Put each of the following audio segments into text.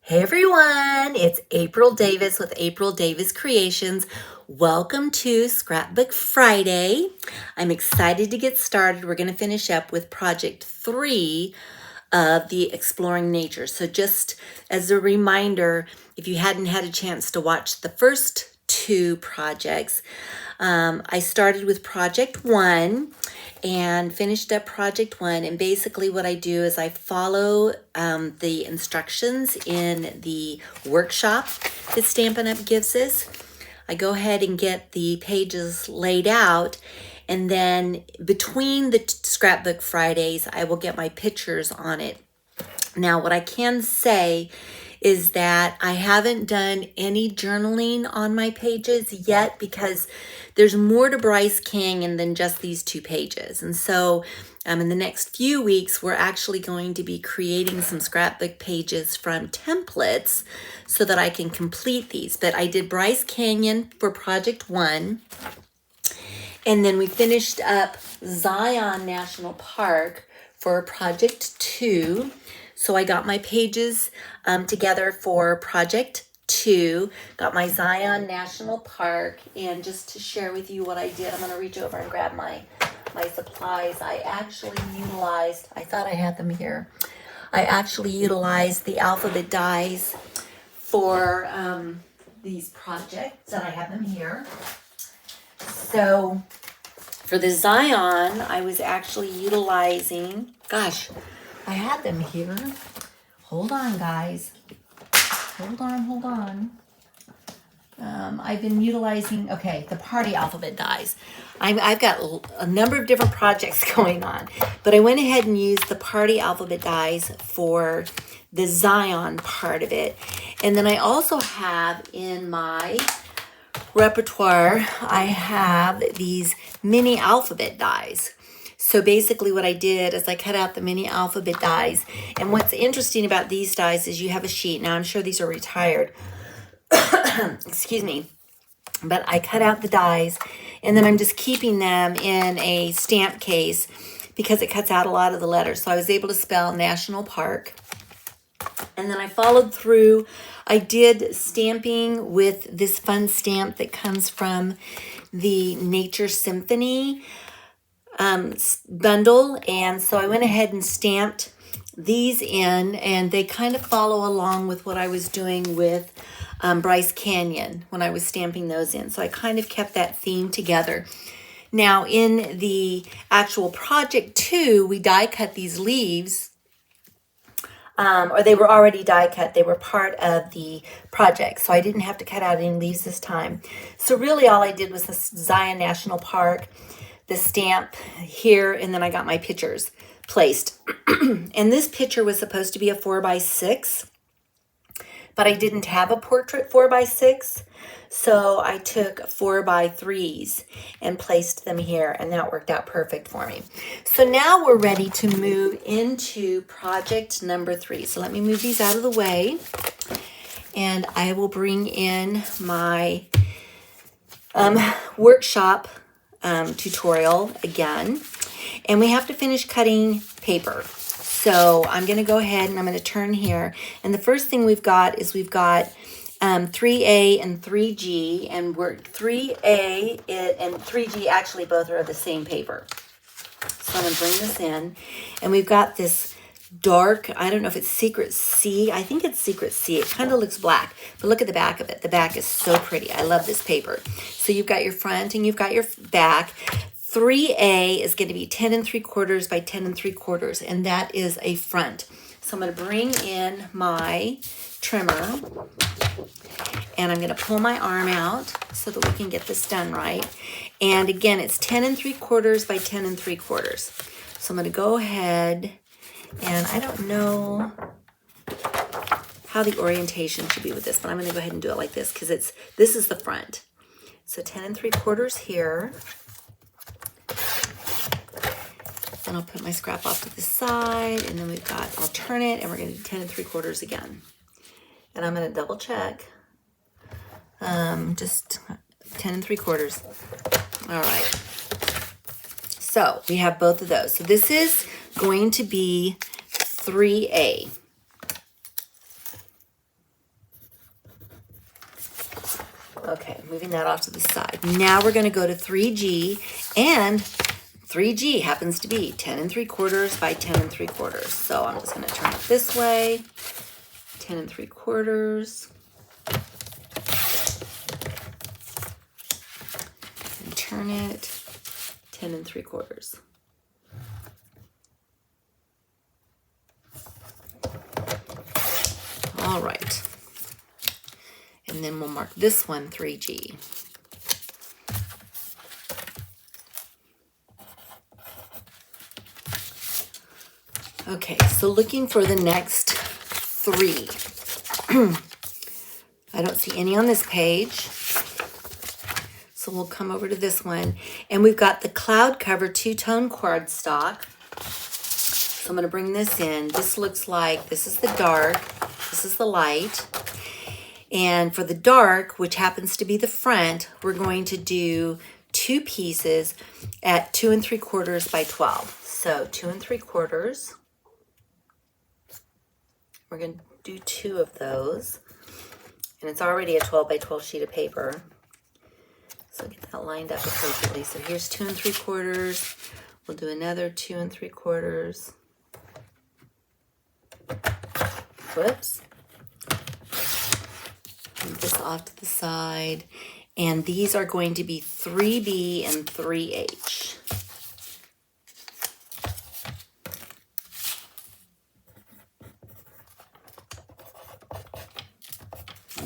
Hey everyone, it's April Davis with April Davis Creations. Welcome to Scrapbook Friday. I'm excited to get started. We're going to finish up with project 3 of the Exploring Nature. So just as a reminder, if you hadn't had a chance to watch the first 2 projects, I started with project 1 and finished up project 1. And basically what I do is I follow the instructions in the workshop that Stampin' Up! Gives us. I go ahead and get the pages laid out, and then between the Scrapbook Fridays, I will get my pictures on it. Now, what I can say is that I haven't done any journaling on my pages yet because there's more to Bryce Canyon than just these 2 pages. And so in the next few weeks, we're actually going to be creating some scrapbook pages from templates so that I can complete these. But I did Bryce Canyon for project 1. And then we finished up Zion National Park for project 2. So I got my pages together for project 2, got my Zion National Park, and just to share with you what I did, I'm going to reach over and grab my supplies. I actually utilized, I thought I had them here, I actually utilized the alphabet dies for these projects, and I have them here. So for the Zion, I was actually utilizing, gosh, I had them here. Hold on, guys. Hold on. I've been utilizing, okay, the party alphabet dies. I've got a number of different projects going on, but I went ahead and used the party alphabet dies for the Zion part of it. And then I also have in my repertoire, I have these mini alphabet dies. So basically what I did is I cut out the mini alphabet dies. And what's interesting about these dies is you have a sheet. Now I'm sure these are retired. Excuse me. But I cut out the dies and then I'm just keeping them in a stamp case because it cuts out a lot of the letters. So I was able to spell National Park. And then I followed through. I did stamping with this fun stamp that comes from the Nature Symphony bundle, and so I went ahead and stamped these in, and they kind of follow along with what I was doing with Bryce Canyon when I was stamping those in. So I kind of kept that theme together. Now in the actual project 2, we die cut these leaves, or they were already die cut. They were part of the project, so I didn't have to cut out any leaves this time. So really all I did was the Zion National Park, the stamp here, and then I got my pictures placed. And this picture was supposed to be a 4x6, but I didn't have a portrait 4x6, so I took 4x3s and placed them here, and that worked out perfect for me. So now we're ready to move into project number 3. So let me move these out of the way, and I will bring in my workshop tutorial again, and we have to finish cutting paper. So I'm going to go ahead and I'm going to turn here, and the first thing we've got 3A and 3G, and we're 3A and 3G actually both are of the same paper. So I'm going to bring this in, and we've got this dark, I don't know if it's Secret C. I think it's Secret C. It kind of looks black, but look at the back of it. The back is so pretty. I love this paper. So you've got your front and you've got your back. 3A is going to be 10 3/4 by 10 3/4, and that is a front. So I'm going to bring in my trimmer, and I'm going to pull my arm out so that we can get this done right. And again, it's 10 3/4 by 10 3/4. So I'm going to go ahead, and I don't know how the orientation should be with this, but I'm going to go ahead and do it like this because this is the front. So 10 3/4 here. Then I'll put my scrap off to the side, and then we've got alternate, and we're going to do 10 3/4 again. And I'm going to double check. Just 10 3/4. All right. So we have both of those. So this is going to be 3A. Okay, moving that off to the side. Now we're going to go to 3G, and 3G happens to be 10 3/4 by 10 3/4. So I'm just going to turn it this way, 10 3/4, and turn it 10 3/4. All right. And then we'll mark this one 3G. Okay, so looking for the next 3. I don't see any on this page. So we'll come over to this one. And we've got the cloud cover 2-tone cardstock. So I'm going to bring this in. This looks like, this is the dark, this is the light. And for the dark, which happens to be the front, we're going to do 2 pieces at 2 3/4 by 12. So 2 3/4. We're going to do 2 of those. And it's already a 12 by 12 sheet of paper. So get that lined up appropriately. So here's 2 3/4. We'll do another 2 3/4. Whoops. Move this off to the side. And these are going to be 3B and 3H.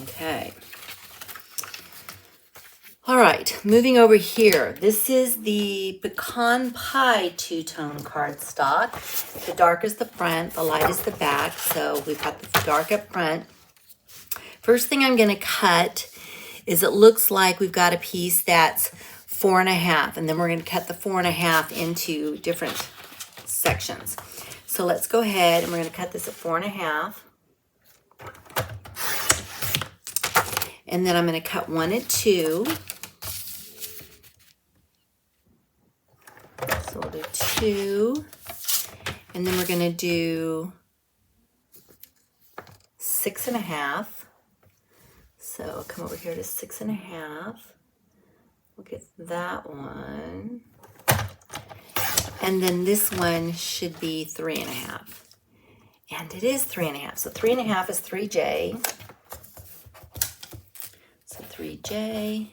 Okay. All right, moving over here. This is the pecan pie 2-tone cardstock. The dark is the front, the light is the back. So we've got the dark up front. First thing I'm going to cut is it looks like we've got a piece that's 4 1/2, and then we're going to cut the 4 1/2 into different sections. So let's go ahead and we're going to cut this at 4 1/2. And then I'm going to cut 1 at 2. So we'll do 2. And then we're going to do 6 1/2. So come over here to 6 1/2. We'll get that one. And then this one should be 3 1/2. And it is 3 1/2. So 3 1/2 is 3J. So 3J.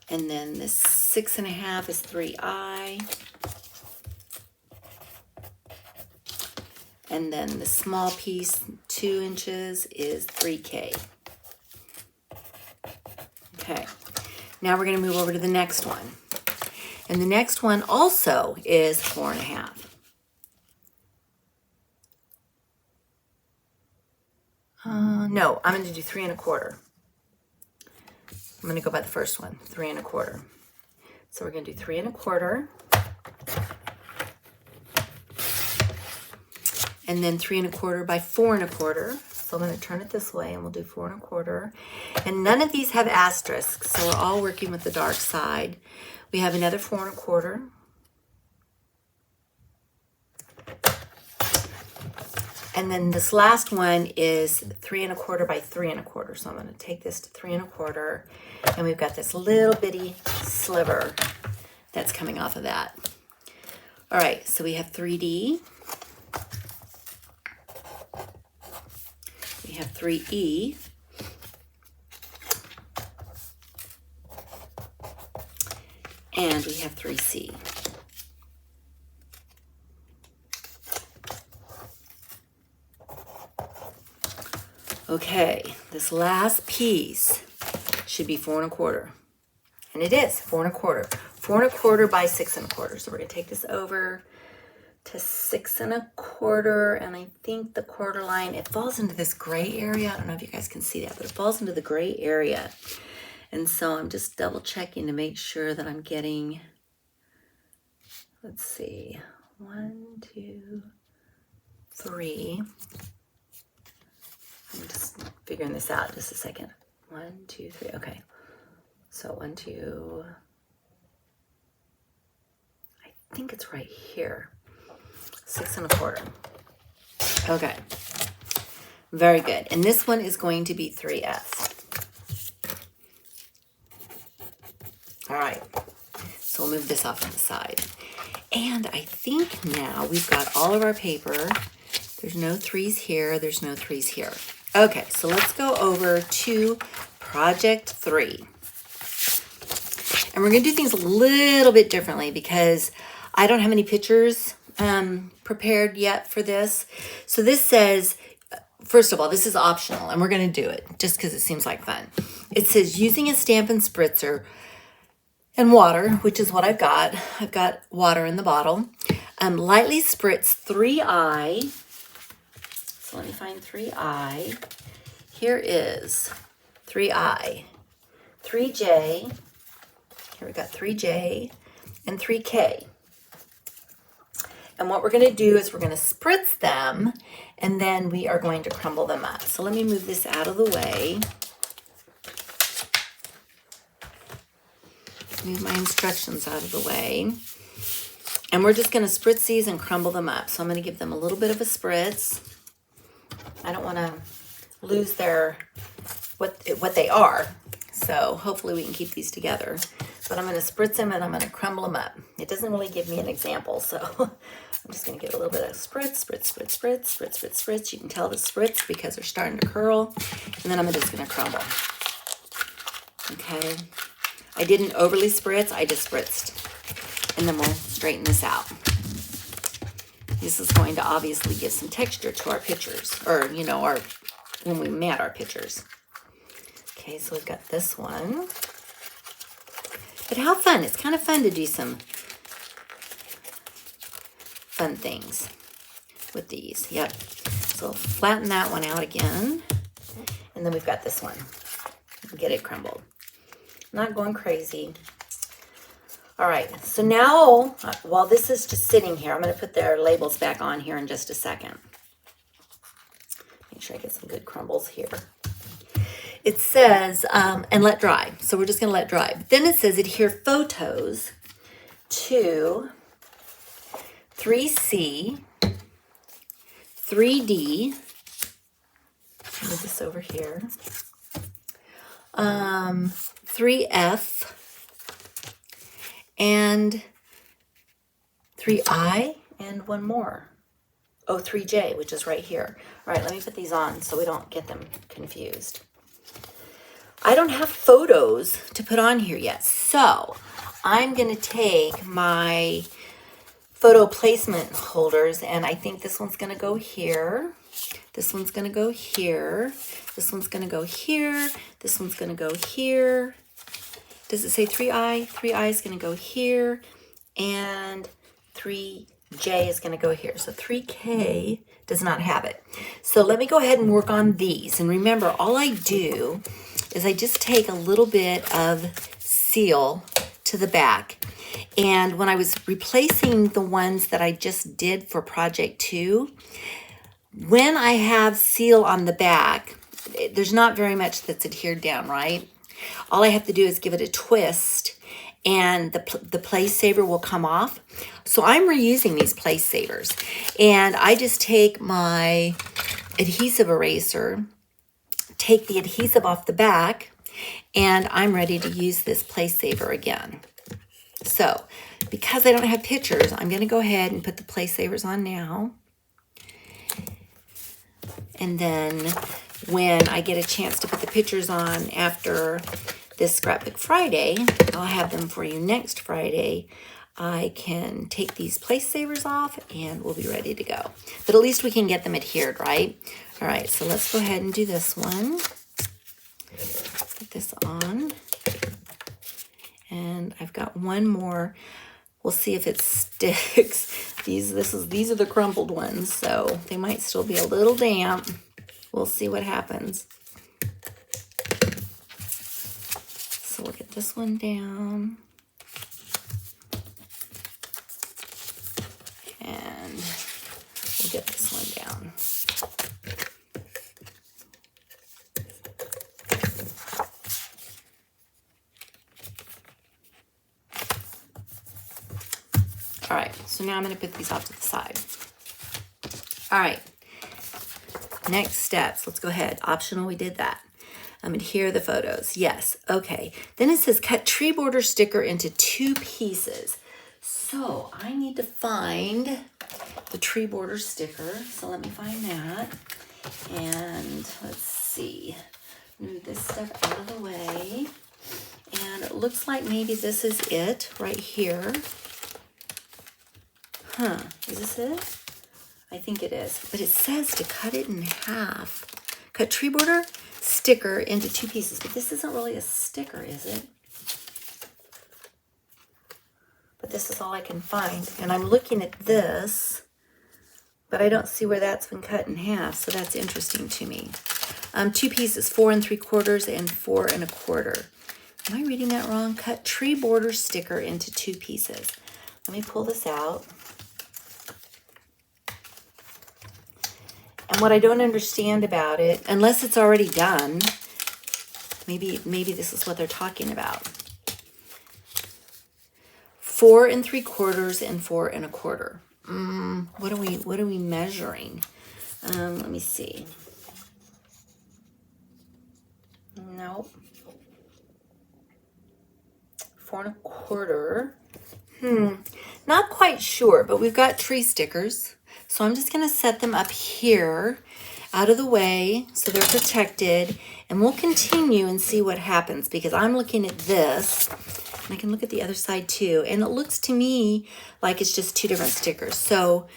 And then this 6 1/2 is 3I. And then the small piece, 2 inches, is 3K. Okay, now we're going to move over to the next one. And the next one also is 4 1/2. No, I'm going to do 3 1/4. I'm going to go by the first one, 3 1/4. So we're going to do 3 1/4. And then 3 1/4 by 4 1/4. So I'm going to turn it this way and we'll do 4 1/4. And none of these have asterisks, so we're all working with the dark side. We have another 4 1/4. And then this last one is 3 1/4 by 3 1/4. So I'm going to take this to 3 1/4, and we've got this little bitty sliver that's coming off of that. All right, so we have 3D. We have 3E. And we have 3C. Okay, this last piece should be 4 1/4. And it is 4 1/4. 4 1/4 by 6 1/4. So we're going to take this over to 6 1/4, and I think the quarter line, it falls into this gray area. I don't know if you guys can see that, but it falls into the gray area. And so I'm just double checking to make sure that I'm getting, let's see, 1, 2, 3. I'm just figuring this out just a second. 1, 2, 3, okay. So 1, 2, I think it's right here. 6 1/4. Okay, very good. And this one is going to be 3F. All right, so we'll move this off to the side. And I think now we've got all of our paper. There's no 3s here, there's no 3s here. Okay, so let's go over to project 3. And we're gonna do things a little bit differently because I don't have any pictures prepared yet for this. So this says, first of all, this is optional and we're gonna do it just because it seems like fun. It says using a stamp and spritzer and water, which is what I've got. I've got water in the bottle. Lightly spritz 3I. So let me find 3I. Here is 3I, 3J. Here we got 3J and 3K. And what we're going to do is we're going to spritz them and then we are going to crumble them up. So let me move this out of the way. Move my instructions out of the way. And we're just going to spritz these and crumble them up. So I'm going to give them a little bit of a spritz. I don't want to lose their what they are. So hopefully we can keep these together. But I'm going to spritz them and I'm going to crumble them up. It doesn't really give me an example, so I'm just going to give a little bit of spritz, spritz, spritz, spritz, spritz, spritz, spritz. You can tell the spritz because they're starting to curl. And then I'm just going to crumble. Okay. I didn't overly spritz, I just spritzed. And then we'll straighten this out. This is going to obviously give some texture to our pictures, or, you know, when we mat our pictures. Okay, so we've got this one. But how fun, it's kind of fun to do some fun things with these. Yep, so flatten that one out again. And then we've got this one. Get it crumbled. Not going crazy. All right, so now, while this is just sitting here, I'm going to put their labels back on here in just a second. Make sure I get some good crumbles here. It says, and let dry. So we're just going to let dry. But then it says adhere photos to 3C, 3D. Move this over here. 3F. And 3I and one more. Oh, 3J, which is right here. All right, let me put these on so we don't get them confused. I don't have photos to put on here yet, so I'm going to take my photo placement holders, and I think this one's going to go here. This one's going to go here. This one's going to go here. This one's going to go here. Does it say 3I? 3I is going to go here, and 3J is going to go here. So 3K does not have it. So let me go ahead and work on these. And remember, all I do is I just take a little bit of seal to the back. And when I was replacing the ones that I just did for Project 2, when I have seal on the back, there's not very much that's adhered down, right? All I have to do is give it a twist and the place saver will come off. So I'm reusing these place savers. And I just take my adhesive eraser, take the adhesive off the back, and I'm ready to use this place saver again. So because I don't have pictures, I'm going to go ahead and put the place savers on now. And then when I get a chance to put the pictures on after this Scrapbook Friday, I'll have them for you next Friday. I can take these place savers off and we'll be ready to go. But at least we can get them adhered, right? All right, so let's go ahead and do this one. Put this on. And I've got one more. We'll see if it sticks. These are the crumpled ones, so they might still be a little damp. We'll see what happens. So we'll get this one down. And we'll get this one down. All right, so now I'm going to put these off to the side. All right, next steps. Let's go ahead. Optional, we did that. Adhere the photos. Yes. Okay. Then it says cut tree border sticker into 2 pieces. So I need to find the tree border sticker. So let me find that. And let's see. Move this stuff out of the way. And it looks like maybe this is it right here. Huh. Is this it? I think it is. But it says to cut it in half. Cut tree border sticker into 2 pieces. But this isn't really a sticker, is it? But this is all I can find. And I'm looking at this, but I don't see where that's been cut in half. So that's interesting to me. 2 pieces, 4 3/4 and 4 1/4. Am I reading that wrong? Cut tree border sticker into 2 pieces. Let me pull this out. And what I don't understand about it, unless it's already done, maybe this is what they're talking about. 4 3/4 and 4 1/4. What are we measuring? Let me see. Nope. 4 1/4. Not quite sure, but we've got tree stickers. So I'm just going to set them up here out of the way so they're protected. And we'll continue and see what happens because I'm looking at this. And I can look at the other side too. And it looks to me like it's just 2 different stickers. So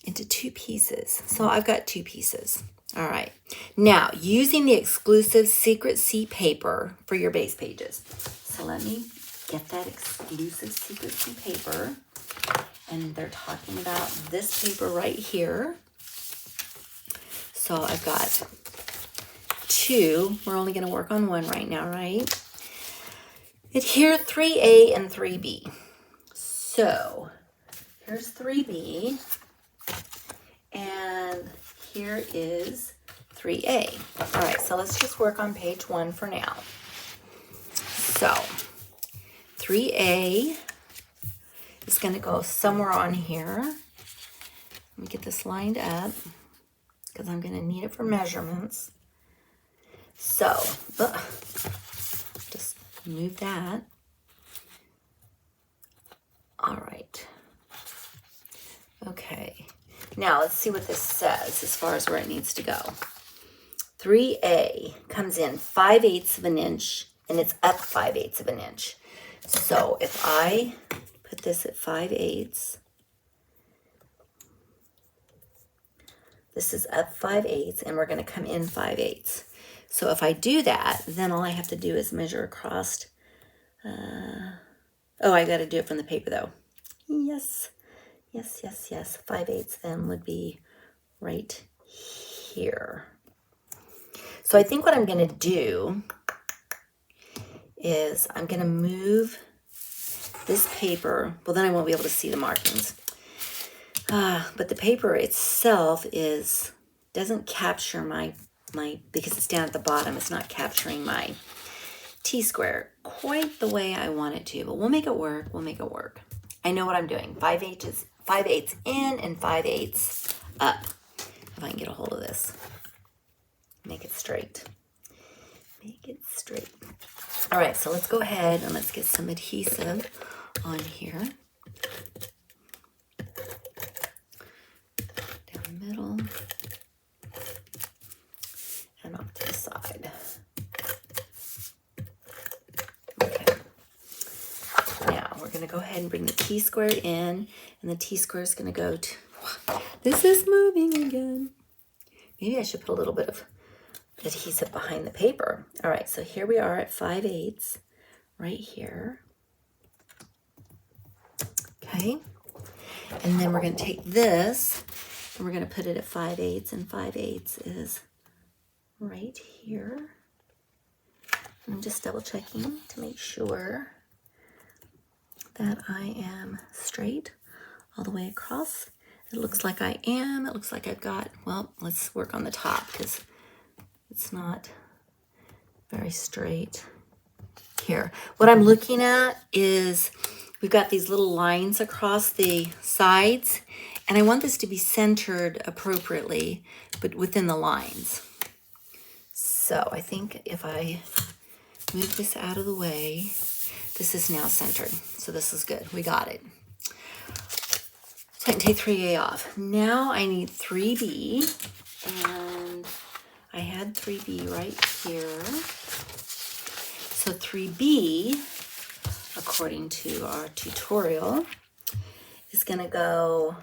into 2 pieces. So I've got 2 pieces. All right. Now, using the exclusive secret seat paper for your base pages. So let me get that exclusive secret seat paper. And they're talking about this paper right here. So I've got 2. We're only going to work on 1 right now, right? Adhere 3A and 3B. So here's 3B. And here is 3A. All right, so let's just work on page 1 for now. So 3A is going to go somewhere on here. Let me get this lined up because I'm going to need it for measurements. So, just move that. All right. Okay. Now, let's see what this says as far as where it needs to go. 3A comes in 5/8 of an inch, and it's up 5/8 of an inch. So, if I put this at 5/8, this is up 5/8, and we're going to come in 5/8. So if I do that, then all I have to do is measure across. Oh, I got to do it from the paper though. Yes. 5/8 then would be right here. So I think what I'm going to do is I'm going to move this paper. Well, then I won't be able to see the markings. But the paper itself doesn't capture my because it's down at the bottom, it's not capturing my T-square quite the way I want it to, but we'll make it work. I know what I'm doing. 5/8 in and 5/8 up. If I can get a hold of this. Make it straight. All right, so let's go ahead and let's get some adhesive on here. Down the middle. And off to the side. Okay. Now we're going to go ahead and bring the T-square in, and the T-square is going to go to, this is moving again. Maybe I should put a little bit of adhesive behind the paper. All right, so here we are at 5/8 right here. Okay. And then we're going to take this and we're going to put it at 5/8, and 5/8 is right here. I'm just double checking to make sure that I am straight all the way across. It looks like I am. It looks like I've got, well, let's work on the top because it's not very straight here. What I'm looking at is we've got these little lines across the sides, and I want this to be centered appropriately, but within the lines. So I think if I move this out of the way, this is now centered. So this is good. We got it. So I can take 3A off. Now I need 3B, and I had 3B right here. So 3B, according to our tutorial, is going to go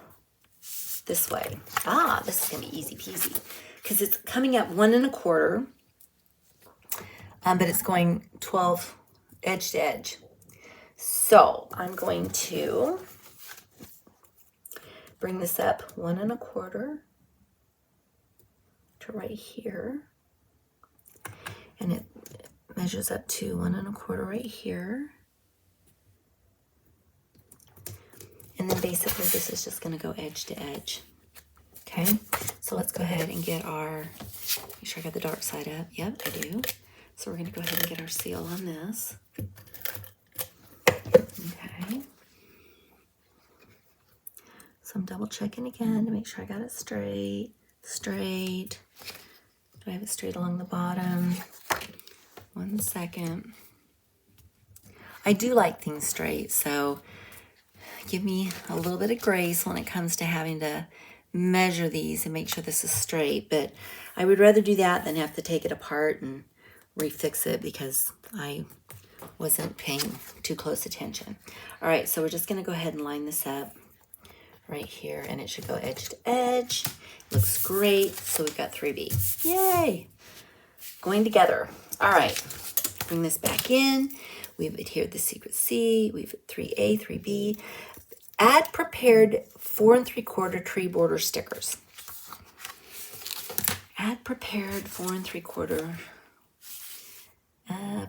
this way. Ah, this is going to be easy peasy because it's coming at 1 1/4, but it's going 12 edge to edge. So I'm going to bring this up 1 1/4 to right here, and it measures up to 1 1/4 right here. And then basically this is just going to go edge to edge. Okay, so let's go ahead and get our, make sure I got the dark side up. Yep, I do. So we're going to go ahead and get our seal on this. Okay. So I'm double checking again to make sure I got it straight. Straight. Do I have it straight along the bottom? 1 second. I do like things straight, so give me a little bit of grace when it comes to having to measure these and make sure this is straight. But I would rather do that than have to take it apart and refix it because I wasn't paying too close attention. All right, so we're just going to go ahead and line this up right here, and it should go edge to edge. Looks great. So we've got 3B. Yay! Going together. All right, bring this back in. We've adhered the secret C. We've 3A, 3B. Add prepared 4 3/4 tree border stickers. Add prepared 4 3/4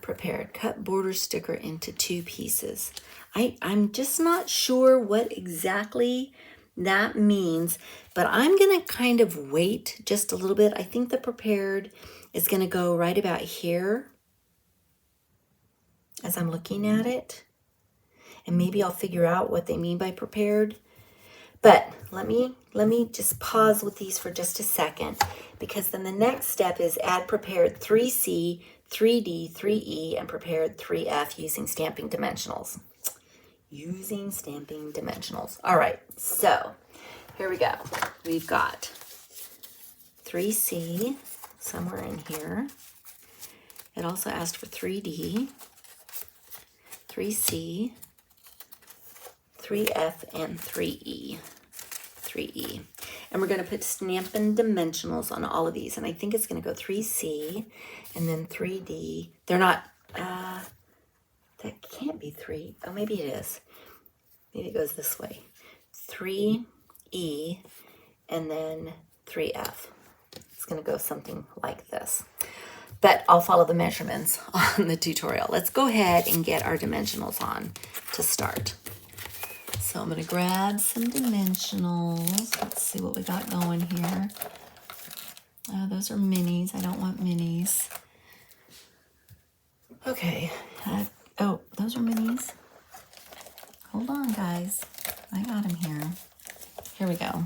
prepared cut border sticker into 2 pieces. I'm just not sure what exactly that means, but I'm gonna kind of wait just a little bit. I think the prepared is gonna go right about here as I'm looking at it. And maybe I'll figure out what they mean by prepared. But let me just pause with these for just a second, because then the next step is add prepared 3C, 3D, 3E, and prepared 3F using stamping dimensionals. Using stamping dimensionals. All right, so here we go. We've got 3C somewhere in here. It also asked for 3D, 3C, 3F, and 3E. 3E. And we're going to put stamping dimensionals on all of these. And I think it's going to go 3C and then 3D. They're not, that can't be 3. Oh, maybe it is. Maybe it goes this way. 3E and then 3F. It's going to go something like this. But I'll follow the measurements on the tutorial. Let's go ahead and get our dimensionals on to start. So I'm going to grab some dimensionals. Let's see what we got going here. Those are minis. I don't want minis. Okay. Oh, those are minis. Hold on, guys. I got them here. Here we go.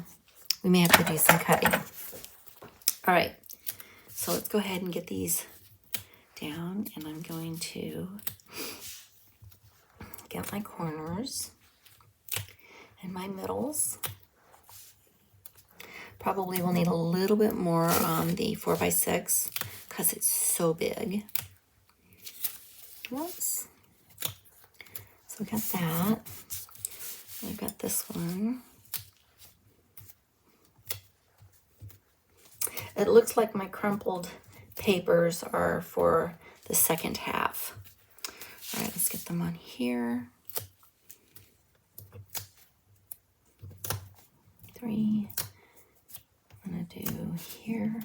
We may have to do some cutting. All right. So let's go ahead and get these down. And I'm going to get my corners and my middles. Probably will need a little bit more on the 4x6 because it's so big. Whoops. So we got that. I've got this one. It looks like my crumpled papers are for the second half. All right, let's get them on here. 3. I'm gonna do here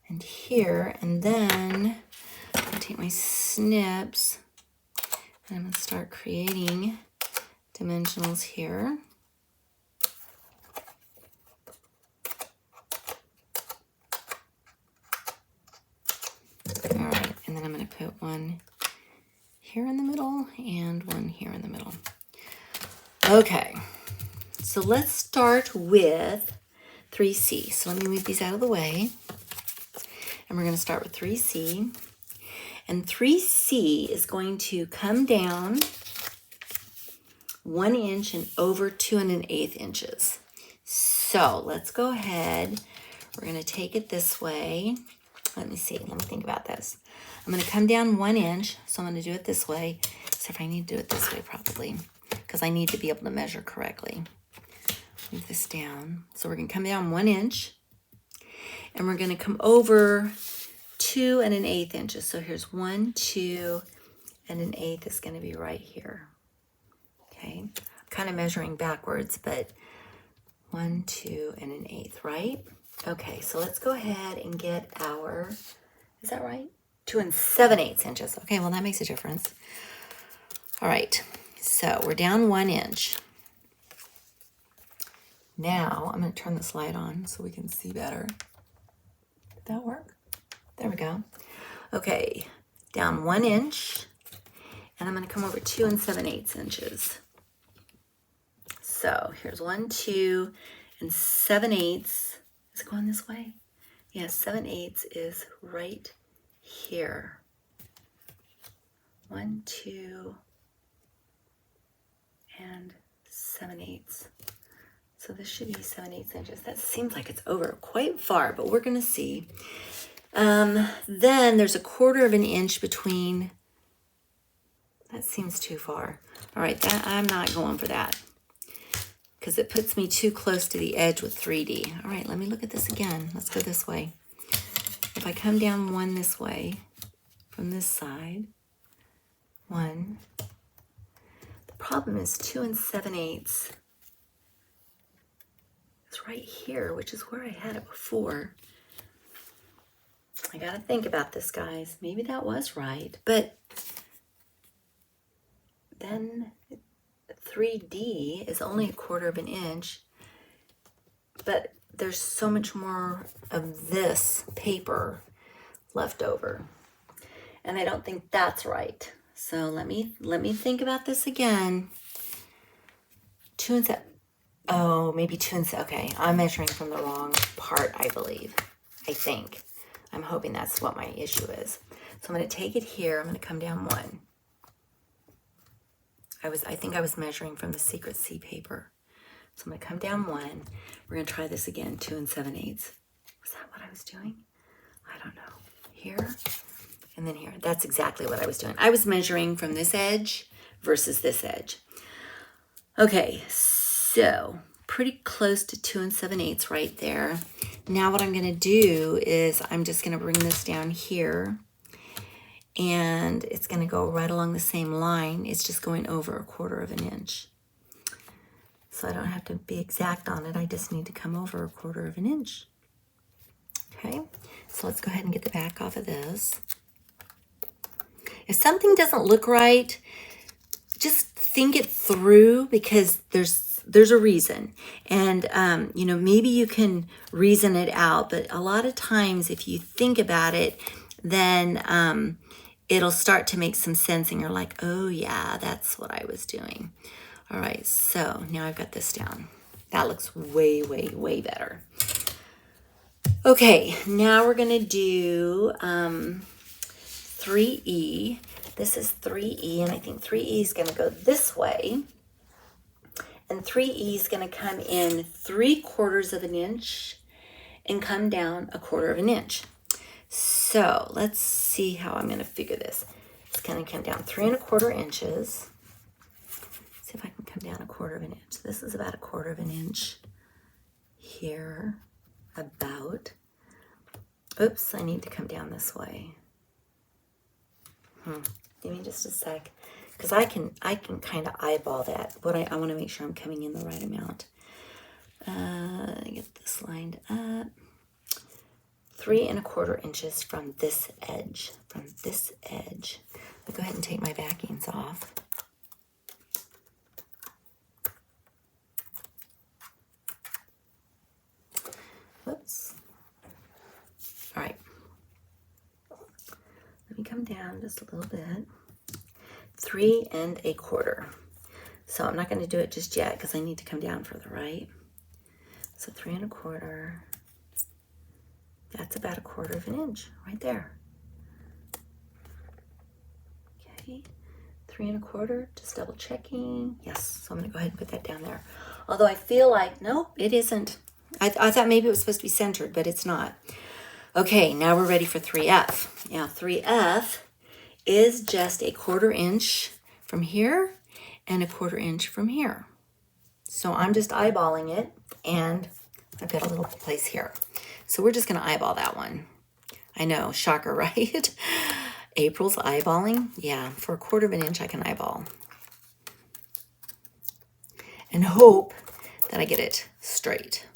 and here, and then I'm gonna take my snips and I'm gonna start creating dimensionals here. All right, and then I'm gonna put one here in the middle and one here in the middle. Okay. So let's start with 3C. So let me move these out of the way. and we're going to start with 3C. And 3C is going to come down 1 inch and over 2 1/8 inches. So let's go ahead. We're going to take it this way. Let me see. Let me think about this. I'm going to come down 1 inch. So I'm going to do it this way. So if I need to do it this way probably, because I need to be able to measure correctly. Move this down. So we're going to come down 1 inch. And we're going to come over 2 1/8 inches. So here's 1, 2 1/8 is going to be right here. Okay. I'm kind of measuring backwards, but 1, 2 1/8, right? Okay, so let's go ahead and get our, is that right? 2 7/8 inches. Okay, well that makes a difference. All right, so we're down 1 inch. Now I'm going to turn this light on so we can see better. Did that work? There we go. Okay, down 1 inch, and I'm going to come over 2 7/8 inches. So here's 1, 2 7/8. Is it going this way? Yeah, 7/8 is right here. 1, 2 7/8. So this should be 7/8 inches. That seems like it's over quite far, but we're going to see. Then there's a 1/4 inch between. That seems too far. All right, that I'm not going for that because it puts me too close to the edge with 3D. All right, let me look at this again. Let's go this way. If I come down 1 this way from this side, 1. The problem is 2 7/8 is right here, which is where I had it before. I got to think about this, guys. Maybe that was right, but then 3D is only a 1/4 inch, but there's so much more of this paper left over, and I don't think that's right. So let me think about this again. 2 oh, maybe 2 okay, I'm measuring from the wrong part, I believe. I think. I'm hoping that's what my issue is. So I'm going to take it here. I'm going to come down 1. I think I was measuring from the Secret C paper. So I'm going to come down 1. We're going to try this again, 2 7/8. Was that what I was doing? I don't know. Here and then here. That's exactly what I was doing. I was measuring from this edge versus this edge. Okay, so pretty close to 2 7/8 right there. Now what I'm going to do is I'm just going to bring this down here, and it's going to go right along the same line. It's just going over a 1/4 inch. So I don't have to be exact on it. I just need to come over a 1/4 inch. Okay, so let's go ahead and get the back off of this. If something doesn't look right, just think it through, because there's a reason. And, you know, maybe you can reason it out, but a lot of times if you think about it, then it'll start to make some sense and you're like, oh yeah, that's what I was doing. All right, so now I've got this down. That looks way, way, way better. Okay, now we're gonna do 3E. This is 3E, and I think 3E is gonna go this way. And 3E is gonna come in 3/4 inch and come down a 1/4 inch. So let's see how I'm gonna figure this. It's gonna come down 3 1/4 inches. See if I can come down a 1/4 inch. This is about a 1/4 inch here, about. Oops, I need to come down this way. Give me just a sec, because I can kind of eyeball that. But I want to make sure I'm coming in the right amount. Get this lined up. 3 1/4 inches from this edge. From this edge. I'll go ahead and take my backings off. Whoops. All right. Let me come down just a little bit. 3 1/4. So I'm not going to do it just yet because I need to come down further, right? So 3 1/4. That's about 1/4 of an inch right there. Okay, 3 1/4, just double checking. Yes, so I'm gonna go ahead and put that down there. Although I feel like, nope, it isn't. I thought maybe it was supposed to be centered, but it's not. Okay, now we're ready for 3F. Now 3F is just 1/4 inch from here and 1/4 inch from here. So I'm just eyeballing it, and I've got a little place here. So we're just gonna eyeball that one. I know, shocker, right? April's eyeballing. Yeah, for 1/4 of an inch I can eyeball. And hope that I get it straight.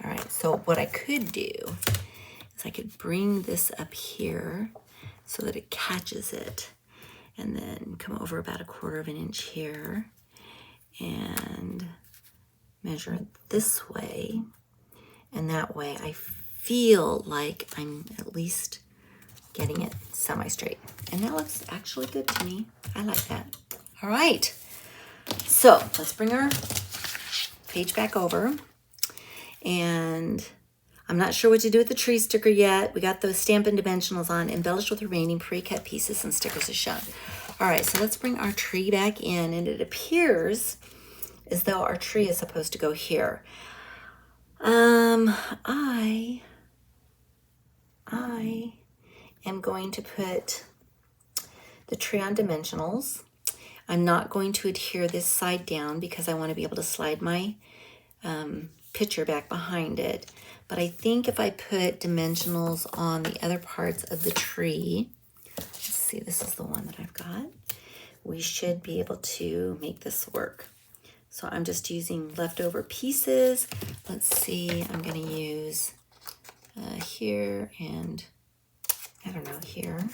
All right, so what I could do is I could bring this up here so that it catches it, and then come over about 1/4 of an inch here and measure it this way. And that way I feel like I'm at least getting it semi-straight. And that looks actually good to me. I like that. All right, so let's bring our page back over. And I'm not sure what to do with the tree sticker yet. We got those Stampin' Dimensionals on, embellished with remaining pre-cut pieces and stickers as shown. All right, so let's bring our tree back in, and it appears as though our tree is supposed to go here. I am going to put the tree on dimensionals. I'm not going to adhere this side down because I want to be able to slide my picture back behind it. But I think if I put dimensionals on the other parts of the tree, let's see, this is the one that I've got, we should be able to make this work. So I'm just using leftover pieces. Let's see, I'm going to use here and, I don't know, here.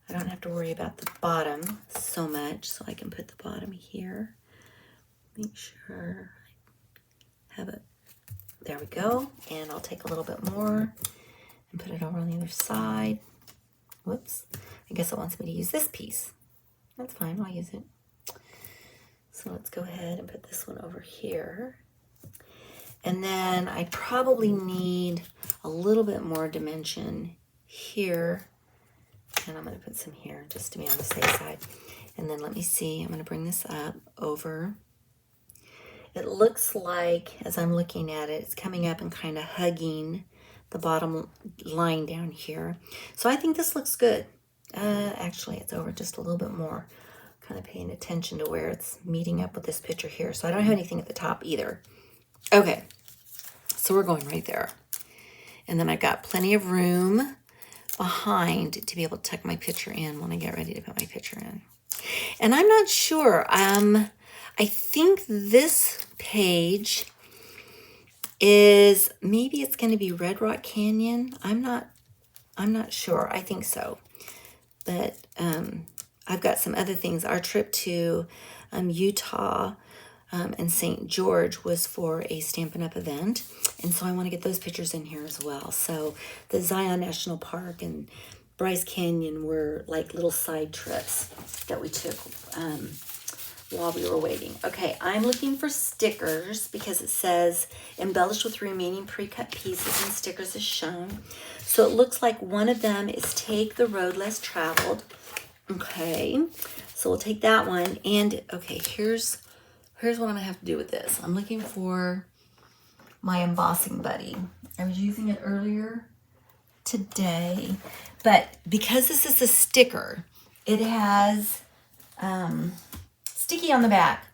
I don't have to worry about the bottom so much, so I can put the bottom here. Make sure I have it. There we go. And I'll take a little bit more and put it over on the other side. Whoops. I guess it wants me to use this piece. That's fine, I'll use it. So let's go ahead and put this one over here. And then I probably need a little bit more dimension here. And I'm going to put some here just to be on the safe side. And then let me see, I'm going to bring this up over. It looks like, as I'm looking at it, it's coming up and kind of hugging the bottom line down here. So I think this looks good. Actually, it's over just a little bit more. Kind of paying attention to where it's meeting up with this picture here. So I don't have anything at the top either. Okay, so we're going right there. And then I've got plenty of room behind to be able to tuck my picture in when I get ready to put my picture in. And I'm not sure. I think this page is, maybe it's going to be Red Rock Canyon. I'm not sure. I think so. But I've got some other things. Our trip to Utah and St. George was for a Stampin' Up! Event. And so I want to get those pictures in here as well. So the Zion National Park and Bryce Canyon were like little side trips that we took while we were waiting. Okay, I'm looking for stickers because it says embellished with remaining pre-cut pieces and stickers as shown. So it looks like one of them is take the road less traveled. Okay, so we'll take that one. And okay, here's what I'm gonna have to do with this. I'm looking for my embossing buddy. I was using it earlier today, but because this is a sticker, it has sticky on the back,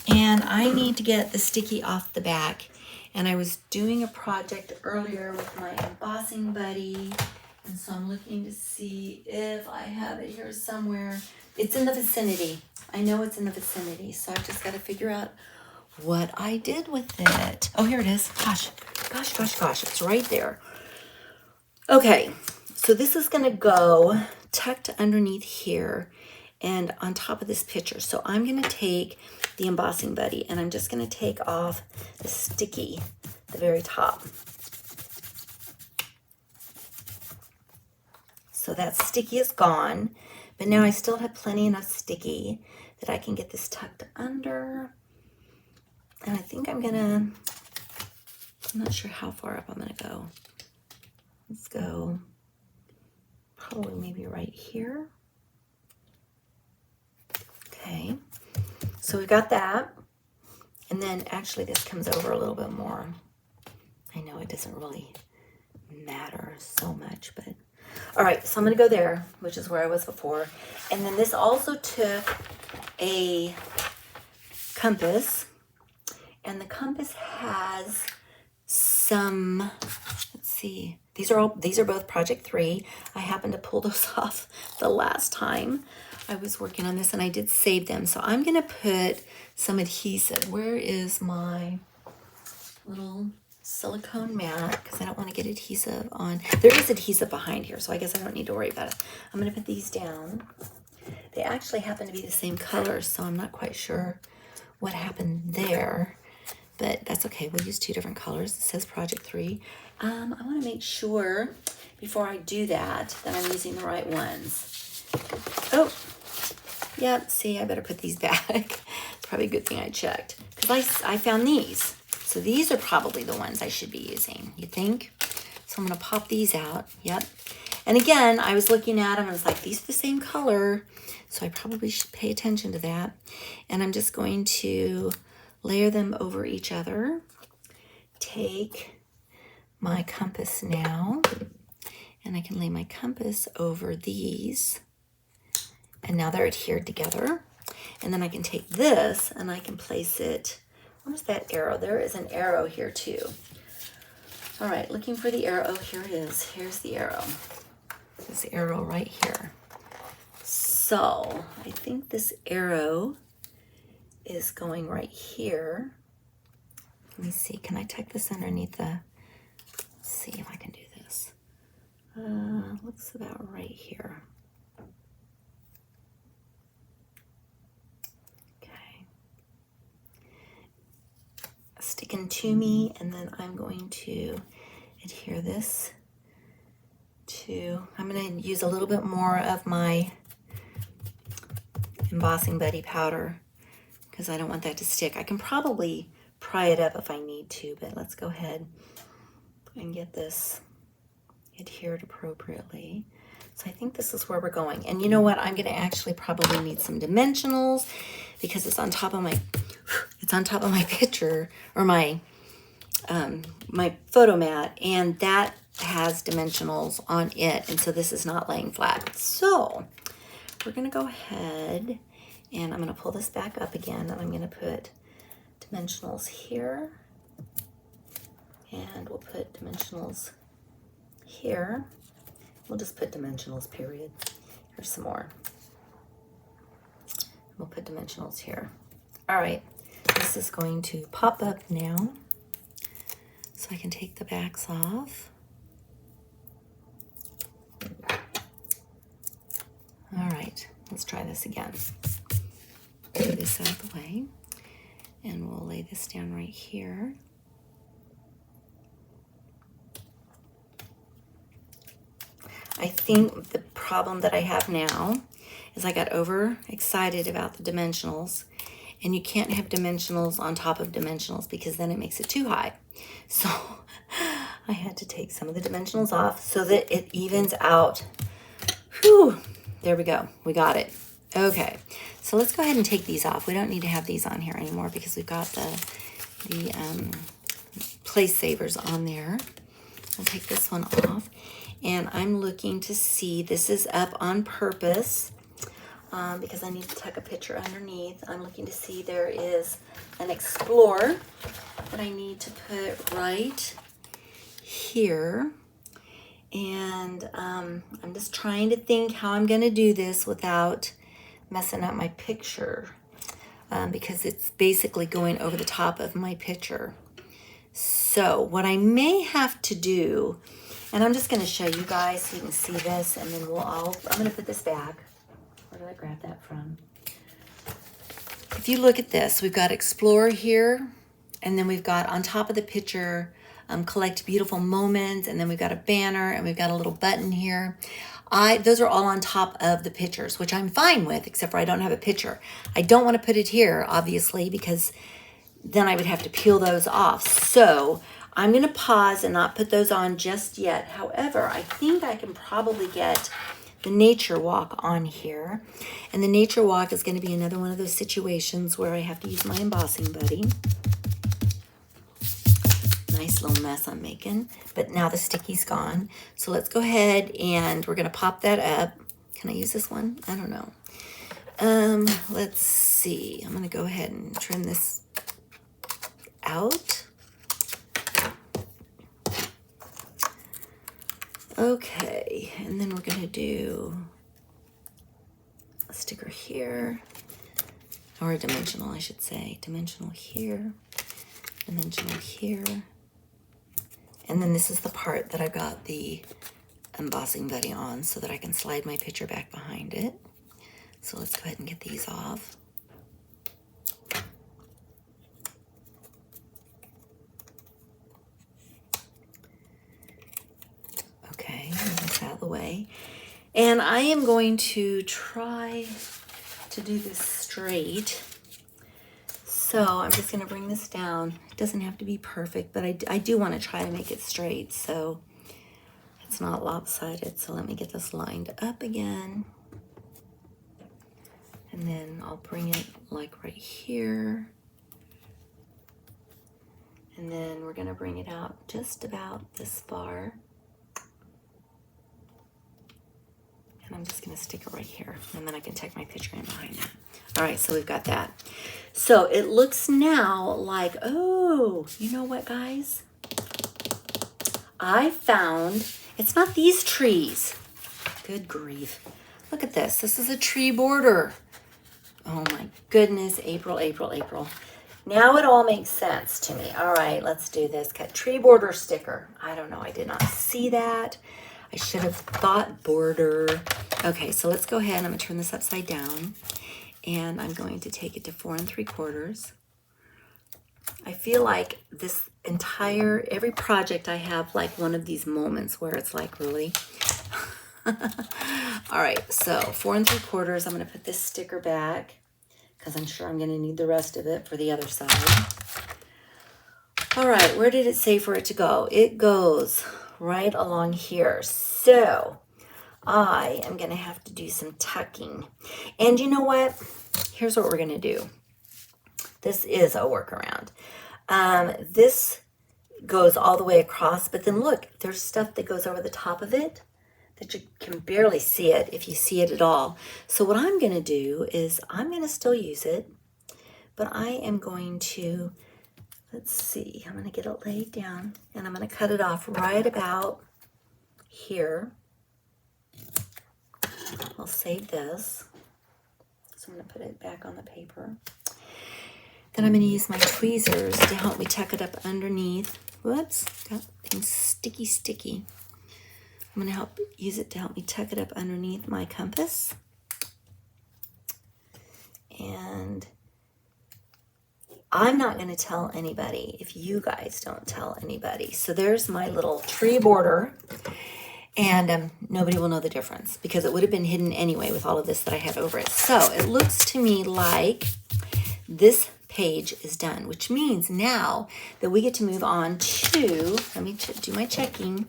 and I need to get the sticky off the back. And I was doing a project earlier with my embossing buddy, and so I'm looking to see if I have it here somewhere. It's in the vicinity. I know it's in the vicinity, so I've just got to figure out what I did with it. Oh, here it is. Gosh, it's right there. Okay, so this is gonna go tucked underneath here and on top of this picture. So I'm gonna take the embossing buddy and I'm just gonna take off the sticky at the very top. So that sticky is gone, but now I still have plenty enough sticky that I can get this tucked under. And I think I'm gonna I'm not sure how far up I'm going to go. Let's go probably maybe right here. Okay, so we've got that. And then actually this comes over a little bit more. I know it doesn't really matter so much, but all right, so I'm going to go there, which is where I was before. And then this also took a compass, and the compass has some, let's see, these are both Project 3. I happened to pull those off the last time I was working on this, and I did save them. So I'm going to put some adhesive. Where is my little silicone mat? Because I don't want to get adhesive on. There is adhesive behind here, so I guess I don't need to worry about it. I'm going to put these down. They actually happen to be the same color, so I'm not quite sure what happened there, but that's okay. We'll use 2 different colors. It says Project 3. I want to make sure before I do that I'm using the right ones. Oh, yeah, see, I better put these back. It's probably a good thing I checked, because I found these. So these are probably the ones I should be using, you think? So I'm going to pop these out. Yep. And again, I was looking at them and I was like, these are the same color, so I probably should pay attention to that. And I'm just going to layer them over each other. Take my compass now, and I can lay my compass over these. And now they're adhered together. And then I can take this and I can place it. Where's that arrow? There is an arrow here too. All right, looking for the arrow. Oh, here it is. Here's the arrow. This arrow right here. So I think this arrow is going right here. Let me see. Can I tuck this underneath the? Let's see if I can do this. Looks about right here. Sticking to me, and then I'm going to adhere this to, I'm going to use a little bit more of my embossing buddy powder because I don't want that to stick. I can probably pry it up if I need to, but let's go ahead and get this adhered appropriately. So I think this is where we're going. And you know what? I'm going to actually probably need some dimensionals because it's on top of my picture, or my my photo mat, and that has dimensionals on it, and so this is not laying flat. So we're going to go ahead and I'm going to pull this back up again, and I'm going to put dimensionals here, and we'll put dimensionals here. We'll just put dimensionals, period. Here's some more. We'll put dimensionals here. All right, this is going to pop up now, so I can take the backs off. All right, let's try this again. Move this out of the way, and we'll lay this down right here. I think the problem that I have now is I got overexcited about the dimensionals, and you can't have dimensionals on top of dimensionals because then it makes it too high. So I had to take some of the dimensionals off so that it evens out. Whew, there we go. We got it. Okay, so let's go ahead and take these off. We don't need to have these on here anymore because we've got the place savers on there. I'll take this one off. And I'm looking to see, this is up on purpose because I need to tuck a picture underneath. I'm looking to see there is an Explorer that I need to put right here. And I'm just trying to think how I'm going to do this without messing up my picture because it's basically going over the top of my picture. So what I may have to do, and I'm just going to show you guys so you can see this, and then I'm going to put this back. Where did I grab that from? If you look at this, we've got Explorer here, and then we've got on top of the picture, Collect Beautiful Moments, and then we've got a banner, and we've got a little button here. Those are all on top of the pictures, which I'm fine with, except for I don't have a picture. I don't want to put it here, obviously, because then I would have to peel those off. So I'm going to pause and not put those on just yet. However, I think I can probably get the nature walk on here. And the nature walk is going to be another one of those situations where I have to use my embossing buddy. Nice little mess I'm making, but now the sticky's gone. So let's go ahead and we're going to pop that up. Can I use this one? I don't know. Let's see. I'm going to go ahead and trim this out. Okay, and then we're going to do a sticker here, or a dimensional, I should say. Dimensional here, dimensional here. And then this is the part that I got the embossing buddy on so that I can slide my picture back behind it. So let's go ahead and get these off. Okay, move this out of the way. And I am going to try to do this straight. So I'm just going to bring this down. It doesn't have to be perfect, but I do want to try to make it straight so it's not lopsided. So let me get this lined up again. And then I'll bring it like right here. And then we're going to bring it out just about this far. And I'm just going to stick it right here. And then I can tuck my picture in behind that. All right, so we've got that. So it looks now like, oh, you know what, guys? I found, it's not these trees. Good grief. Look at this. This is a tree border. Oh my goodness, April, April, April. Now it all makes sense to me. All right, let's do this. Cut tree border sticker. I don't know, I did not see that. I should have thought border. Okay, so let's go ahead. I'm gonna turn this upside down and I'm going to take it to 4 3/4. I feel like this entire, every project I have like one of these moments where it's like, really? All right, so 4 3/4. I'm gonna put this sticker back because I'm sure I'm gonna need the rest of it for the other side. All right, where did it say for it to go? It goes right along here. So I am gonna have to do some tucking. And you know what? Here's what we're gonna do. This is a workaround. This goes all the way across, but then look, there's stuff that goes over the top of it that you can barely see it if you see it at all. So what I'm gonna do is I'm gonna still use it, but I am going to, let's see, I'm gonna get it laid down and I'm gonna cut it off right about here. I'll save this. So I'm gonna put it back on the paper. Then I'm gonna use my tweezers to help me tuck it up underneath. Whoops, got things sticky. I'm gonna use it to help me tuck it up underneath my compass. And I'm not gonna tell anybody if you guys don't tell anybody. So there's my little tree border. And nobody will know the difference because it would have been hidden anyway with all of this that I had over it. So it looks to me like this page is done, which means now that we get to move on to, let me do my checking.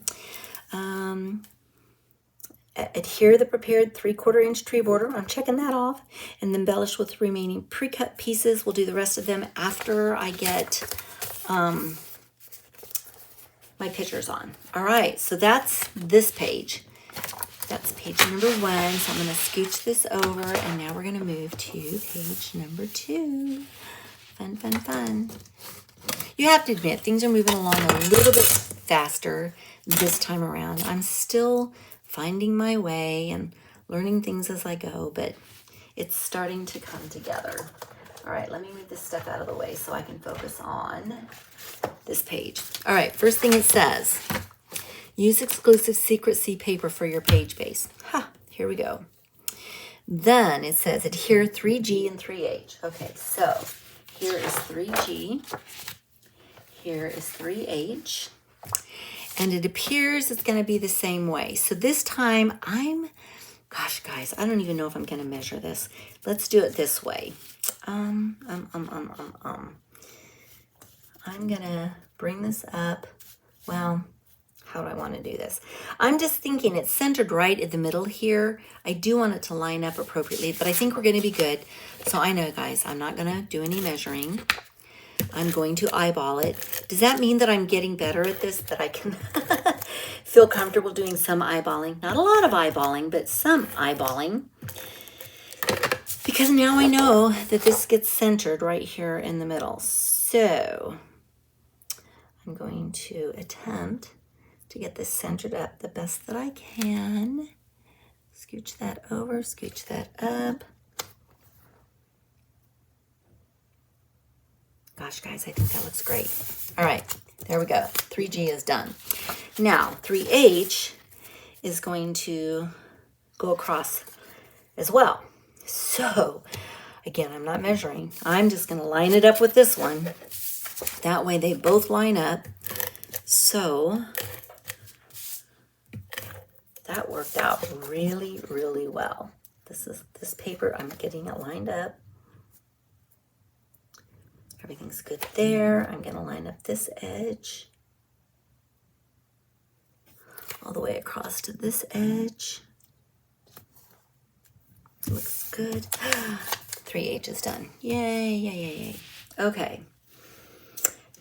Adhere the prepared 3/4 inch tree border. I'm checking that off. And embellish with the remaining pre-cut pieces. We'll do the rest of them after I get my pictures on. All right, so that's this page. That's page number 1. So I'm gonna scooch this over and now we're gonna move to page number 2. Fun, fun, fun. You have to admit, things are moving along a little bit faster this time around. I'm still finding my way and learning things as I go, but it's starting to come together. All right, let me move this stuff out of the way so I can focus on this page. All right, first thing it says, use exclusive secrecy paper for your page base. Here we go. Then it says adhere 3G and 3H. Okay, so here is 3G, here is 3H, and it appears it's gonna be the same way. So this time gosh guys, I don't even know if I'm gonna measure this. Let's do it this way. I'm gonna bring this up well, how do I want to do this? I'm just thinking it's centered right in the middle here. I do want it to line up appropriately, but I think we're going to be good. So I know, guys, I'm not going to do any measuring. I'm going to eyeball it. Does that mean that I'm getting better at this, that I can feel comfortable doing some eyeballing? Not a lot of eyeballing, but some eyeballing. Because now I know that this gets centered right here in the middle. So I'm going to attempt to get this centered up the best that I can. Scooch that over, scooch that up. Gosh, guys, I think that looks great. All right, there we go. 3G is done. Now, 3H is going to go across as well. So, again, I'm not measuring. I'm just going to line it up with this one. That way they both line up. So, that worked out really, really well. This paper, I'm getting it lined up. Everything's good there. I'm going to line up this edge all the way across to this edge. Looks good. 3H is done. Yay, yay, yay, yay. Okay.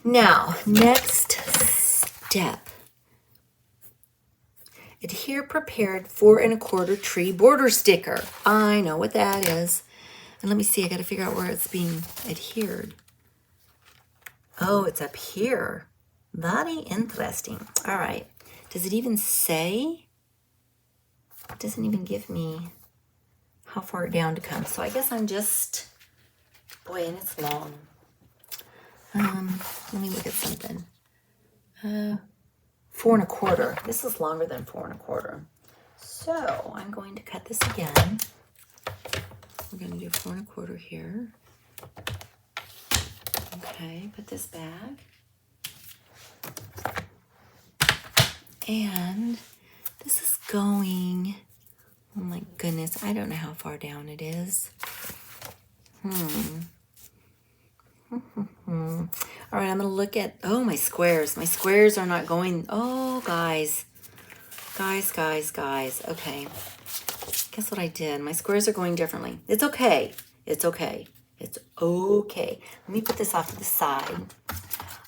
Now, next step. Adhere prepared 4 1/4 tree border sticker. I know what that is. And let me see, I got to figure out where it's being adhered. Oh, it's up here. Very interesting. All right. Does it even say? It doesn't even give me how far down to come. So I guess I'm just, boy, and it's long. Let me look at something. 4 1/4. This is longer than 4 1/4. So I'm going to cut this again. We're going to do 4 1/4 here. Okay, put this back. And this is going, oh my goodness, I don't know how far down it is. All right, I'm going to look at, oh, my squares. My squares are not going, oh, guys. Okay. Guess what I did? My squares are going differently. It's okay. It's okay. It's okay. Let me put this off to the side.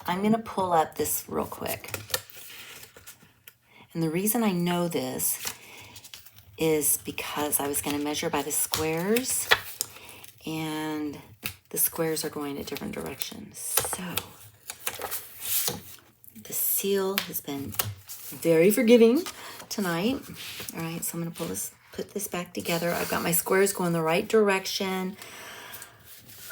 I'm going to pull up this real quick. And the reason I know this is because I was going to measure by the squares, and the squares are going a different direction. So the seal has been very forgiving tonight. All right, so I'm going to put this back together. I've got my squares going the right direction.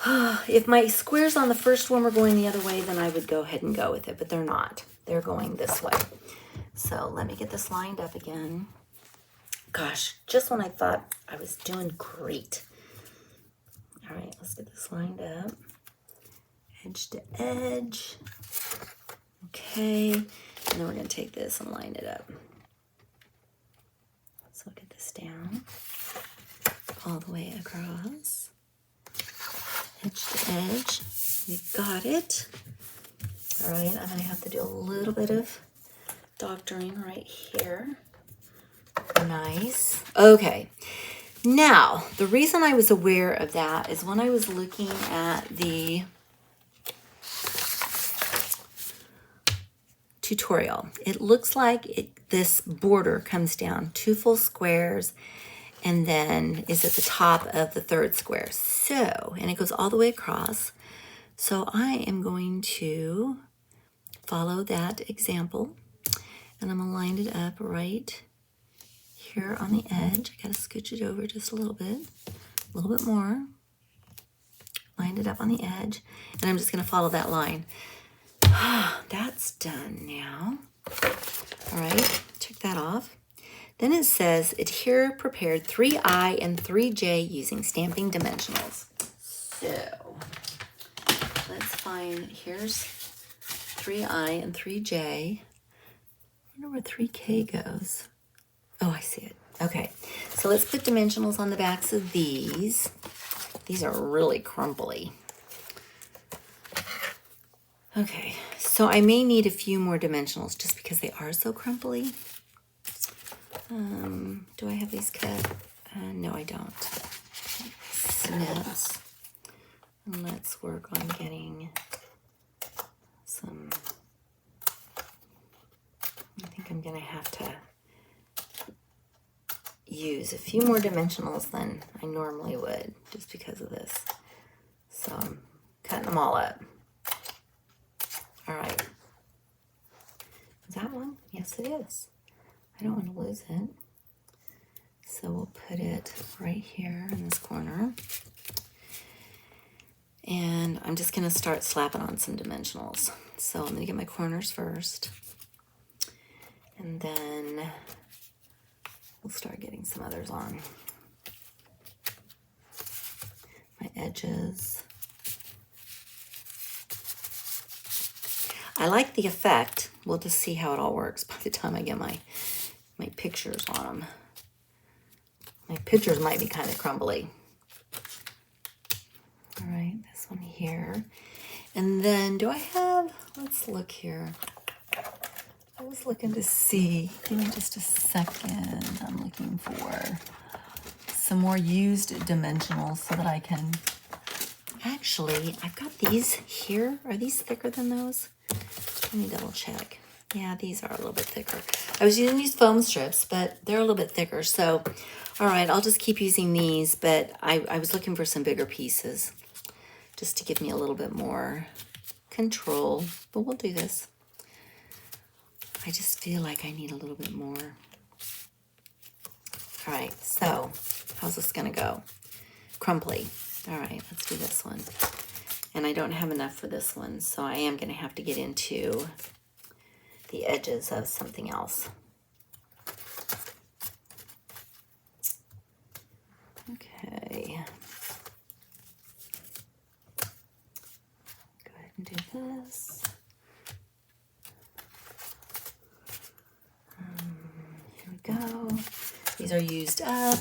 If my squares on the first one were going the other way, then I would go ahead and go with it, but they're not. They're going this way. So let me get this lined up again. Gosh, just when I thought I was doing great. All right, let's get this lined up. Edge to edge. Okay, and then we're going to take this and line it up. So get this down all the way across. Edge to edge. We got it. All right, I'm going to have to do a little bit of doctoring right here. Nice. Okay. Now, the reason I was aware of that is when I was looking at the tutorial. It looks like this border comes down 2 full squares and then is at the top of the 3rd square. So, and it goes all the way across. So I am going to follow that example, and I'm going to line it up right here on the edge. I got to scooch it over just a little bit more. Lined it up on the edge, and I'm just going to follow that line. That's done now. All right, check that off. Then it says, adhere prepared 3I and 3J using stamping dimensionals. So let's find, here's 3I and 3J. I wonder where 3K goes. Oh, I see it. Okay, so let's put dimensionals on the backs of these. These are really crumbly. Okay, So I may need a few more dimensionals just because they are so crumply. Do I have these cut? No, I don't. Snips. And let's work on getting some. I think I'm going to have to use a few more dimensionals than I normally would just because of this. So I'm cutting them all up. All right. Is that one? Yes, it is. I don't want to lose it. So we'll put it right here in this corner. And I'm just going to start slapping on some dimensionals. So I'm going to get my corners first. And then we'll start getting some others on. My edges. I like the effect. We'll just see how it all works by the time I get my pictures on them. My pictures might be kind of crumbly. All right, this one here. And then do I have, let's look here. I was looking to see, give me just a second. I'm looking for some more used dimensionals so that I can, actually, I've got these here. Are these thicker than those? Let me double check. Yeah, these are a little bit thicker. I was using these foam strips, but they're a little bit thicker. So, all right, I'll just keep using these, but I was looking for some bigger pieces just to give me a little bit more control, but we'll do this. I just feel like I need a little bit more. All right, so how's this gonna go? Crumply. All right, let's do this one. And I don't have enough for this one, so I am gonna have to get into the edges of something else. Okay. Go ahead and do this. Here we go. These are used up.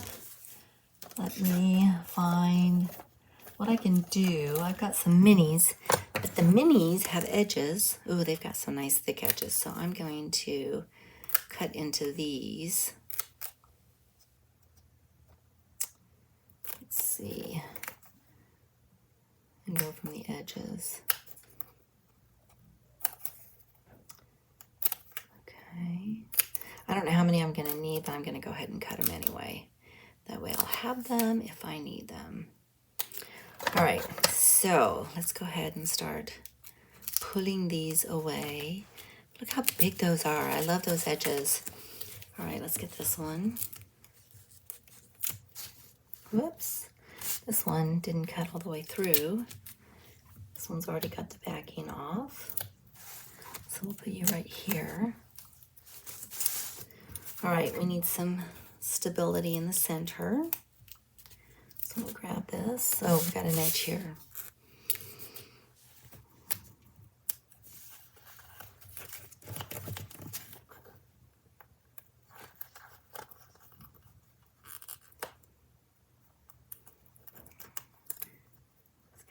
Let me find what I can do. I've got some minis, but the minis have edges. Ooh, they've got some nice thick edges. So I'm going to cut into these. Let's see. And go from the edges. Okay. I don't know how many I'm going to need, but I'm going to go ahead and cut them anyway. That way I'll have them if I need them. All right, so let's go ahead and start pulling these away. Look how big those are. I love those edges. All right, let's get this one. Whoops. This one didn't cut all the way through. This one's already got the backing off. So we'll put you right here. All right, we need some stability in the center. So we'll grab this. Oh, we've got an edge here.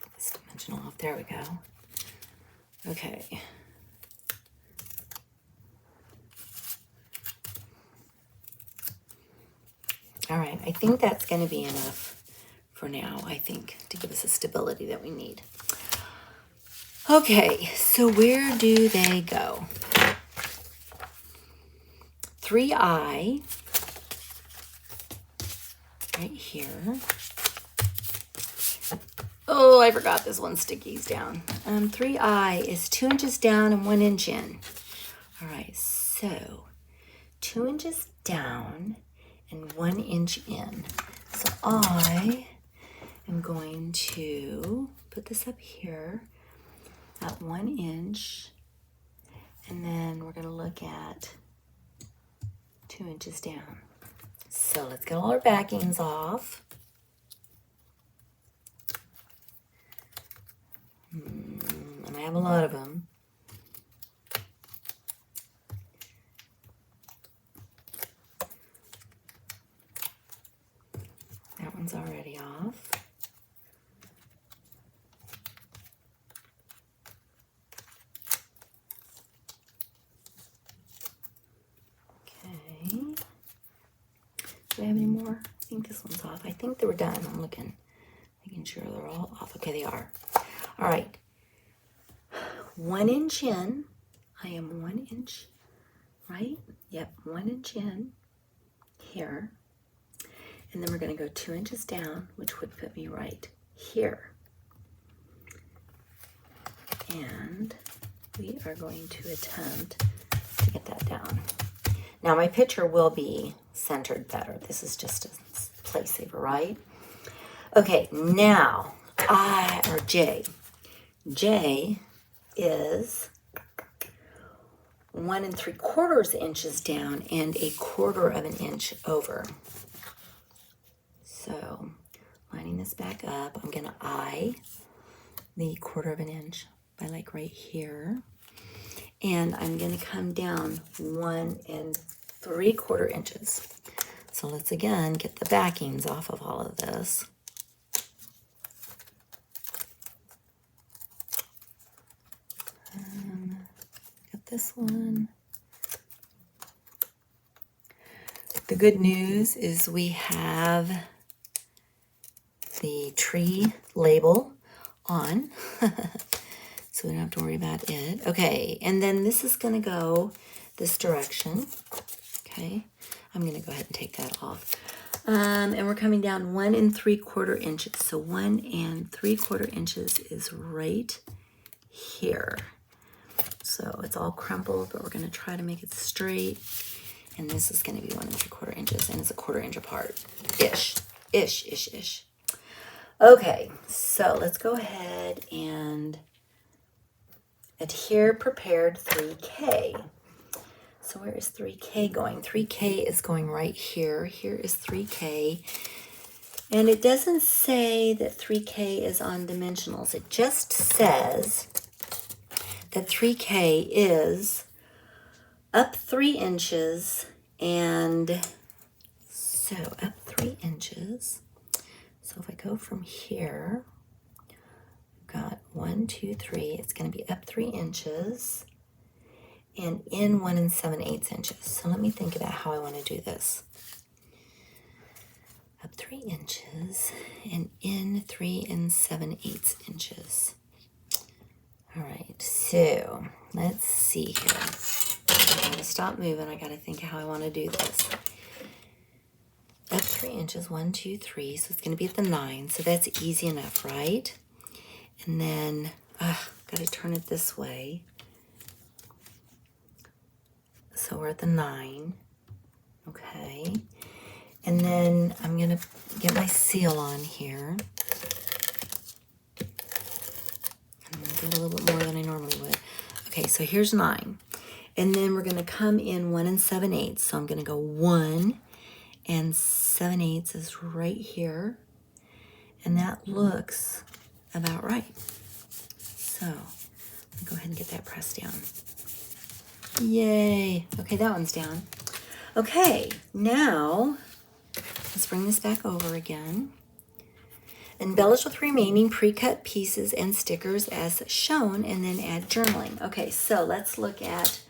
Let's get this dimensional off. There we go. Okay. All right, I think that's going to be enough for now, I think, to give us the stability that we need. Okay, so where do they go? 3I, right here. Oh, I forgot this one stickies down. 3I is 2 inches down and 1 inch in. All right, so 2 inches down and 1 inch in. So I am going to put this up here at 1 inch, and then we're going to look at 2 inches down. So let's get all our backings off. And I have a lot of them. That one's already off. Do I have any more? I think this one's off. I think they were done. I'm looking, making sure they're all off. Okay, they are. All right. 1 inch in. I am 1 inch, right? Yep, 1 inch in here. And then we're going to go 2 inches down, which would put me right here. And we are going to attempt to get that down. Now my picture will be centered better. This is just a place saver, right? Okay, now J. J is 1 3/4 inches down and 1/4 of an inch over. So lining this back up, I'm gonna eye the 1/4 of an inch by like right here. And I'm gonna come down 1 3/4 inches. So let's again get the backings off of all of this. Got this one. The good news is we have the tree label on. So we don't have to worry about it. Okay, and then this is gonna go this direction. Okay, I'm gonna go ahead and take that off. And we're coming down 1 3/4 inches. So 1 3/4 inches is right here. So it's all crumpled, but we're gonna try to make it straight. And this is gonna be 1 3/4 inches, and it's 1/4 inch apart. Ish. Okay, so let's go ahead and adhere prepared 3K. So where is 3K going? 3K is going right here. Here is 3K. And it doesn't say that 3K is on dimensionals. It just says that 3K is up 3 inches. And so up 3 inches. So if I go from here, I've got 1, 2, 3. It's going to be up 3 inches. And in 1 7/8 inches. So let me think about how I want to do this. Up 3 inches and in 3 7/8 inches. All right, so let's see here. I gotta stop moving. I gotta think of how I want to do this. Up 3 inches, 1, 2, 3. So it's gonna be at the 9. So that's easy enough, right? And then gotta turn it this way. So we're at the 9, okay. And then I'm gonna get my seal on here. I'm gonna do a little bit more than I normally would. Okay, so here's 9. And then we're gonna come in 1 7/8. So I'm gonna go 1 7/8 is right here. And that looks about right. So let me go ahead and get that pressed down. Yay. Okay, that one's down. Okay, now let's bring this back over again. Embellish with remaining pre-cut pieces and stickers as shown, and then add journaling. Okay, so let's look at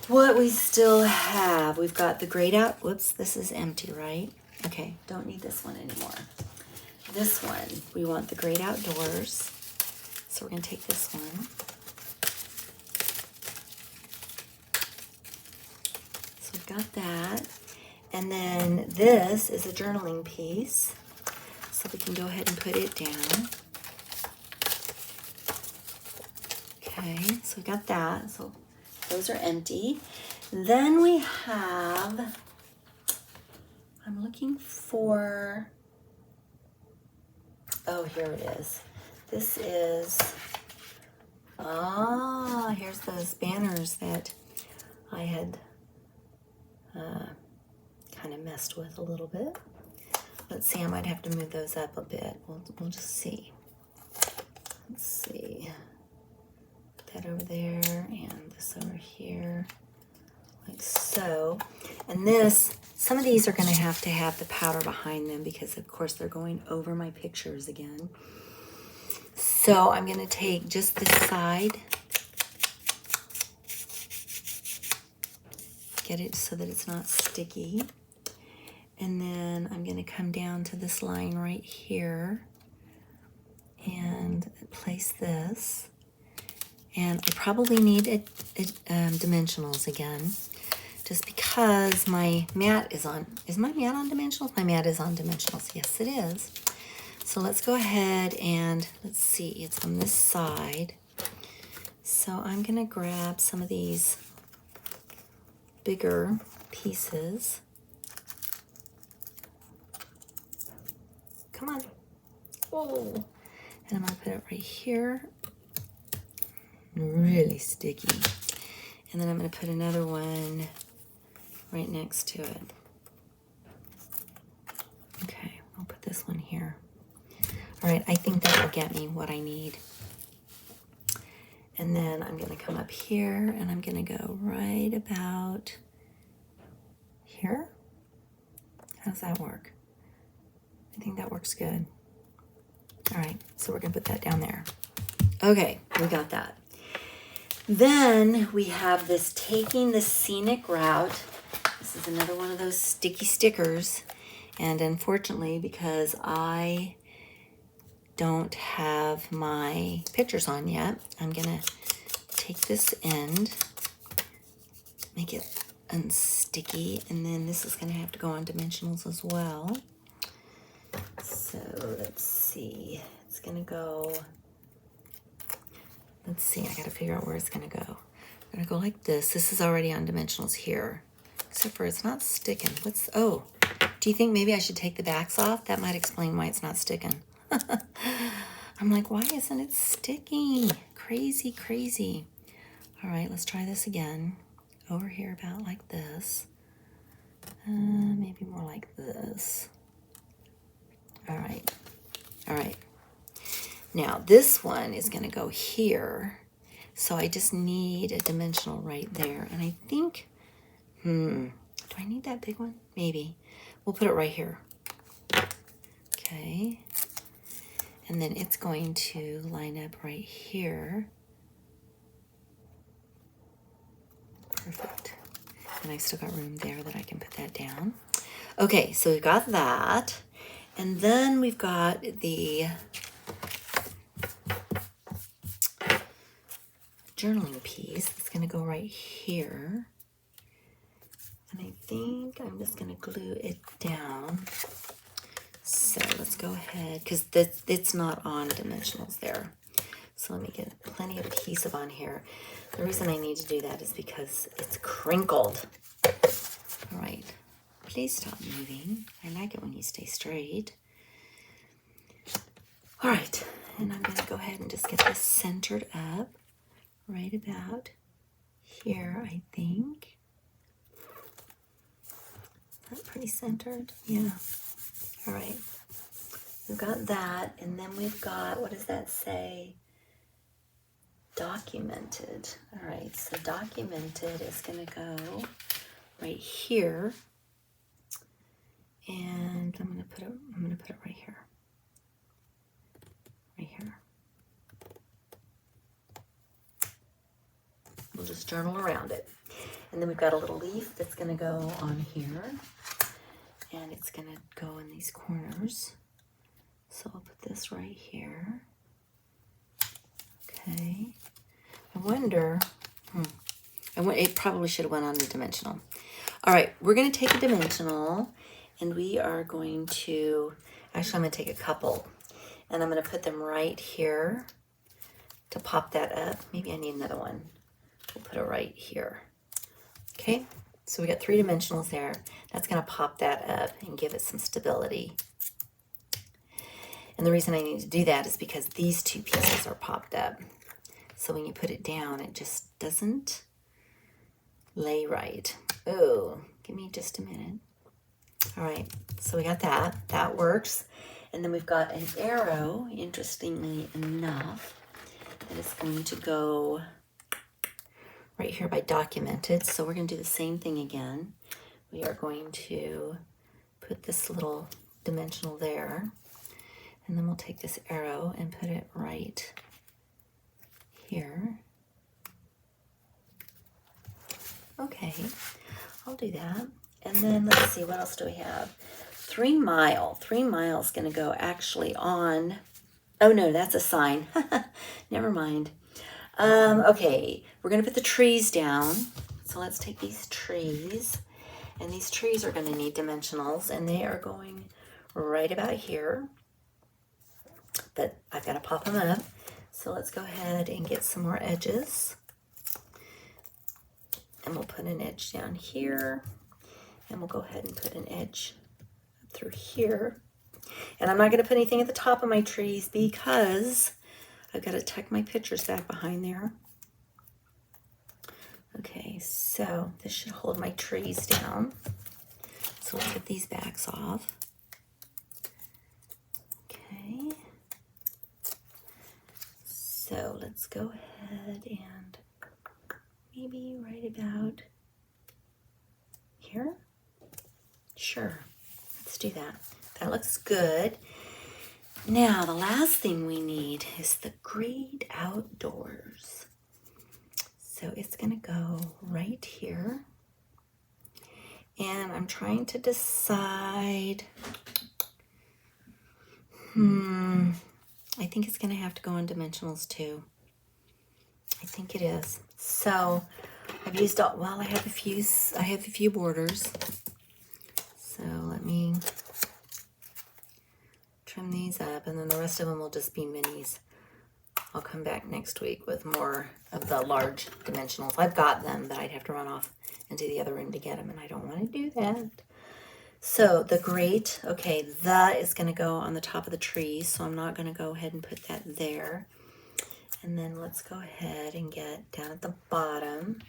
what we still have. We've got the grayed out. Whoops, this is empty, right? Okay, don't need this one anymore. This one, we want the grayed outdoors. So we're gonna take this one. Got that. And then this is a journaling piece. So we can go ahead and put it down. Okay, so we got that. So those are empty. Then we have, I'm looking for, oh, here it is. This is, here's those banners that I had kind of messed with a little bit. Let's see, I might have to move those up a bit. We'll just see. Let's see. Put that over there and this over here, like so. And this, some of these are going to have the powder behind them because of course they're going over my pictures again. So I'm going to take just this side, get it so that it's not sticky. And then I'm going to come down to this line right here and place this. And I probably need dimensionals again, just because my mat is on. Is my mat on dimensionals? My mat is on dimensionals. Yes, it is. So let's go ahead and let's see. It's on this side. So I'm going to grab some of these bigger pieces. Come on. Oh. And I'm going to put it right here. Really sticky. And then I'm going to put another one right next to it. Okay, I'll put this one here. All right, I think that will get me what I need. And then I'm going to come up here and I'm going to go right about here. How does that work? I think that works good. All right, so we're going to put that down there. Okay, we got that. Then we have this taking the scenic route. This is another one of those sticky stickers. And unfortunately, because I don't have my pictures on yet, I'm gonna take this end, make it unsticky, and then this is gonna have to go on dimensionals as well. So let's see, it's gonna go, let's see, I gotta figure out where it's gonna go. I'm gonna go like this. This is already on dimensionals here, except for it's not sticking. Oh, do you think maybe I should take the backs off? That might explain why it's not sticking. I'm like, why isn't it sticking? Crazy, crazy. All right, let's try this again. Over here about like this. Maybe more like this. All right. All right. Now this one is gonna go here. So I just need a dimensional right there. And I think, do I need that big one? Maybe. We'll put it right here. Okay. And then it's going to line up right here. Perfect. And I still got room there that I can put that down. Okay, so we've got that. And then we've got the journaling piece that's going to go right here. And I think I'm just going to glue it down. So let's go ahead, because it's not on dimensionals there. So let me get plenty of adhesive on here. The reason I need to do that is because it's crinkled. All right, please stop moving. I like it when you stay straight. All right, and I'm going to go ahead and just get this centered up right about here, I think. Is that pretty centered? Yeah. All right, we've got that, and then we've got, what does that say? Documented. All right, so documented is going to go right here, and I'm going to put it right here. Right here. We'll just journal around it. And then we've got a little leaf that's going to go on here. And it's going to go in these corners. So I'll put this right here. Okay. I wonder, it probably should have went on the dimensional. All right, we're going to take a dimensional and we are going to, actually I'm going to take a couple and I'm going to put them right here to pop that up. Maybe I need another one. We'll put it right here. Okay, so we got 3 dimensionals there. That's going to pop that up and give it some stability. And the reason I need to do that is because these 2 pieces are popped up. So when you put it down, it just doesn't lay right. Oh, give me just a minute. All right, so we got that. That works. And then we've got an arrow, interestingly enough, that is going to go right here by documented. So we're going to do the same thing again. We are going to put this little dimensional there. And then we'll take this arrow and put it right here. Okay, I'll do that. And then let's see, what else do we have? 3 Mile. 3 Mile is going to go actually on. Oh no, that's a sign. Never mind. Okay, we're going to put the trees down. So let's take these trees. And these trees are going to need dimensionals. And they are going right about here. But I've got to pop them up. So let's go ahead and get some more edges. And we'll put an edge down here. And we'll go ahead and put an edge through here. And I'm not going to put anything at the top of my trees because I've got to tuck my pictures back behind there. Okay, so this should hold my trees down. So we'll get these backs off. Okay. So let's go ahead and maybe right about here. Sure, let's do that. That looks good. Now, the last thing we need is the great outdoors. So it's gonna go right here. And I'm trying to decide, I think it's gonna have to go on dimensionals too. I think it is. So I've used all, well, I have a few borders. So let me trim these up, and then the rest of them will just be minis. I'll come back next week with more of the large dimensionals. I've got them, but I'd have to run off into the other room to get them, and I don't want to do that. So the grate, okay, that is going to go on the top of the tree, so I'm not going to go ahead and put that there. And then let's go ahead and get down at the bottom.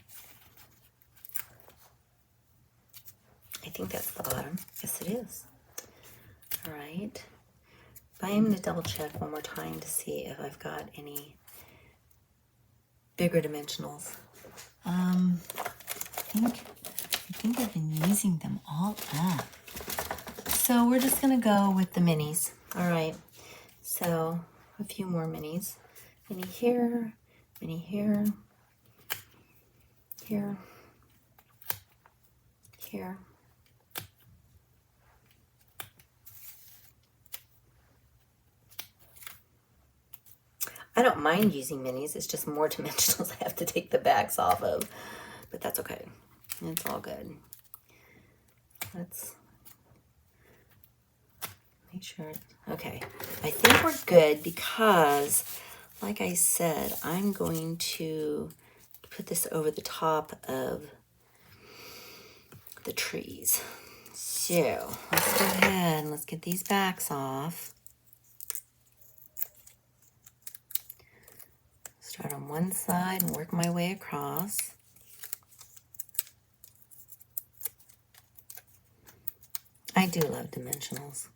I think that's the bottom. Yes, it is. All right. I'm going to double check one more time to see if I've got any bigger dimensionals. I think I've been using them all up. So we're just going to go with the minis. All right. So a few more minis. Mini here, mini here, here, here. I don't mind using minis. It's just more dimensionals I have to take the backs off of. But that's okay. It's all good. Let's make sure. Okay. I think we're good because, like I said, I'm going to put this over the top of the trees. So let's go ahead and let's get these backs off. Start on one side and work my way across. I do love dimensionals.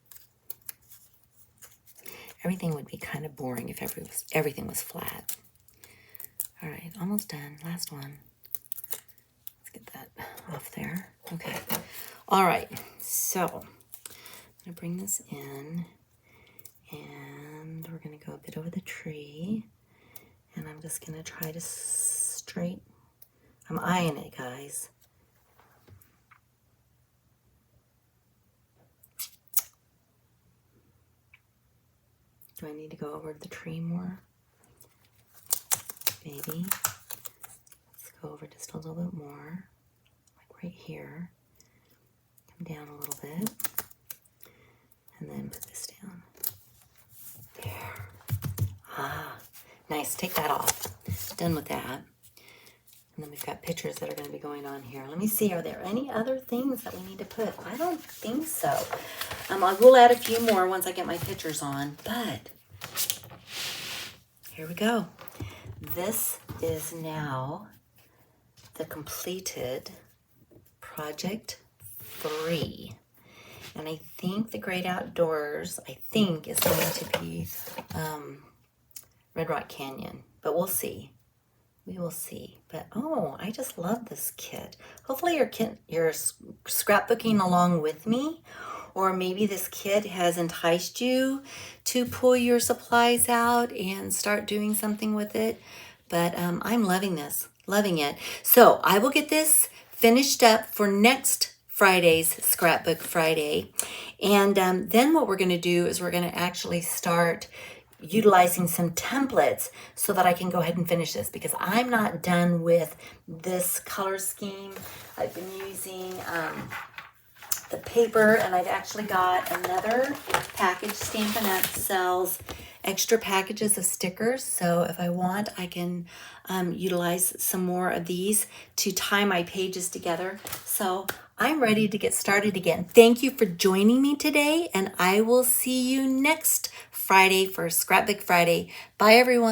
Everything would be kind of boring if everything was flat. All right, almost done. Last one. Let's get that off there. Okay. All right, so I'm going to bring this in, and we're going to go a bit over the tree. And I'm just going to try to straighten. I'm eyeing it, guys. Do I need to go over the tree more? Maybe. Let's go over just a little bit more. Like right here. Come down a little bit. And then put this down. There. Ah. Nice, take that off. Done with that. And then we've got pictures that are going to be going on here. Let me see, are there any other things that we need to put? I don't think so. I will add a few more once I get my pictures on, but here we go. This is now the completed project 3. And I think the Great Outdoors, is going to be Red Rock Canyon, but we'll see. We will see. But oh, I just love this kit. Hopefully you're scrapbooking along with me, or maybe this kit has enticed you to pull your supplies out and start doing something with it. But I'm loving this, loving it. So I will get this finished up for next Friday's Scrapbook Friday. And then what we're going to do is we're going to actually start utilizing some templates so that I can go ahead and finish this, because I'm not done with this color scheme. I've been using the paper, and I've actually got another package. Stampin' Up! Sells extra packages of stickers, so if I want, I can utilize some more of these to tie my pages together. So I'm ready to get started again. Thank you for joining me today, and I will see you next Friday for Scrapbook Friday. Bye, everyone.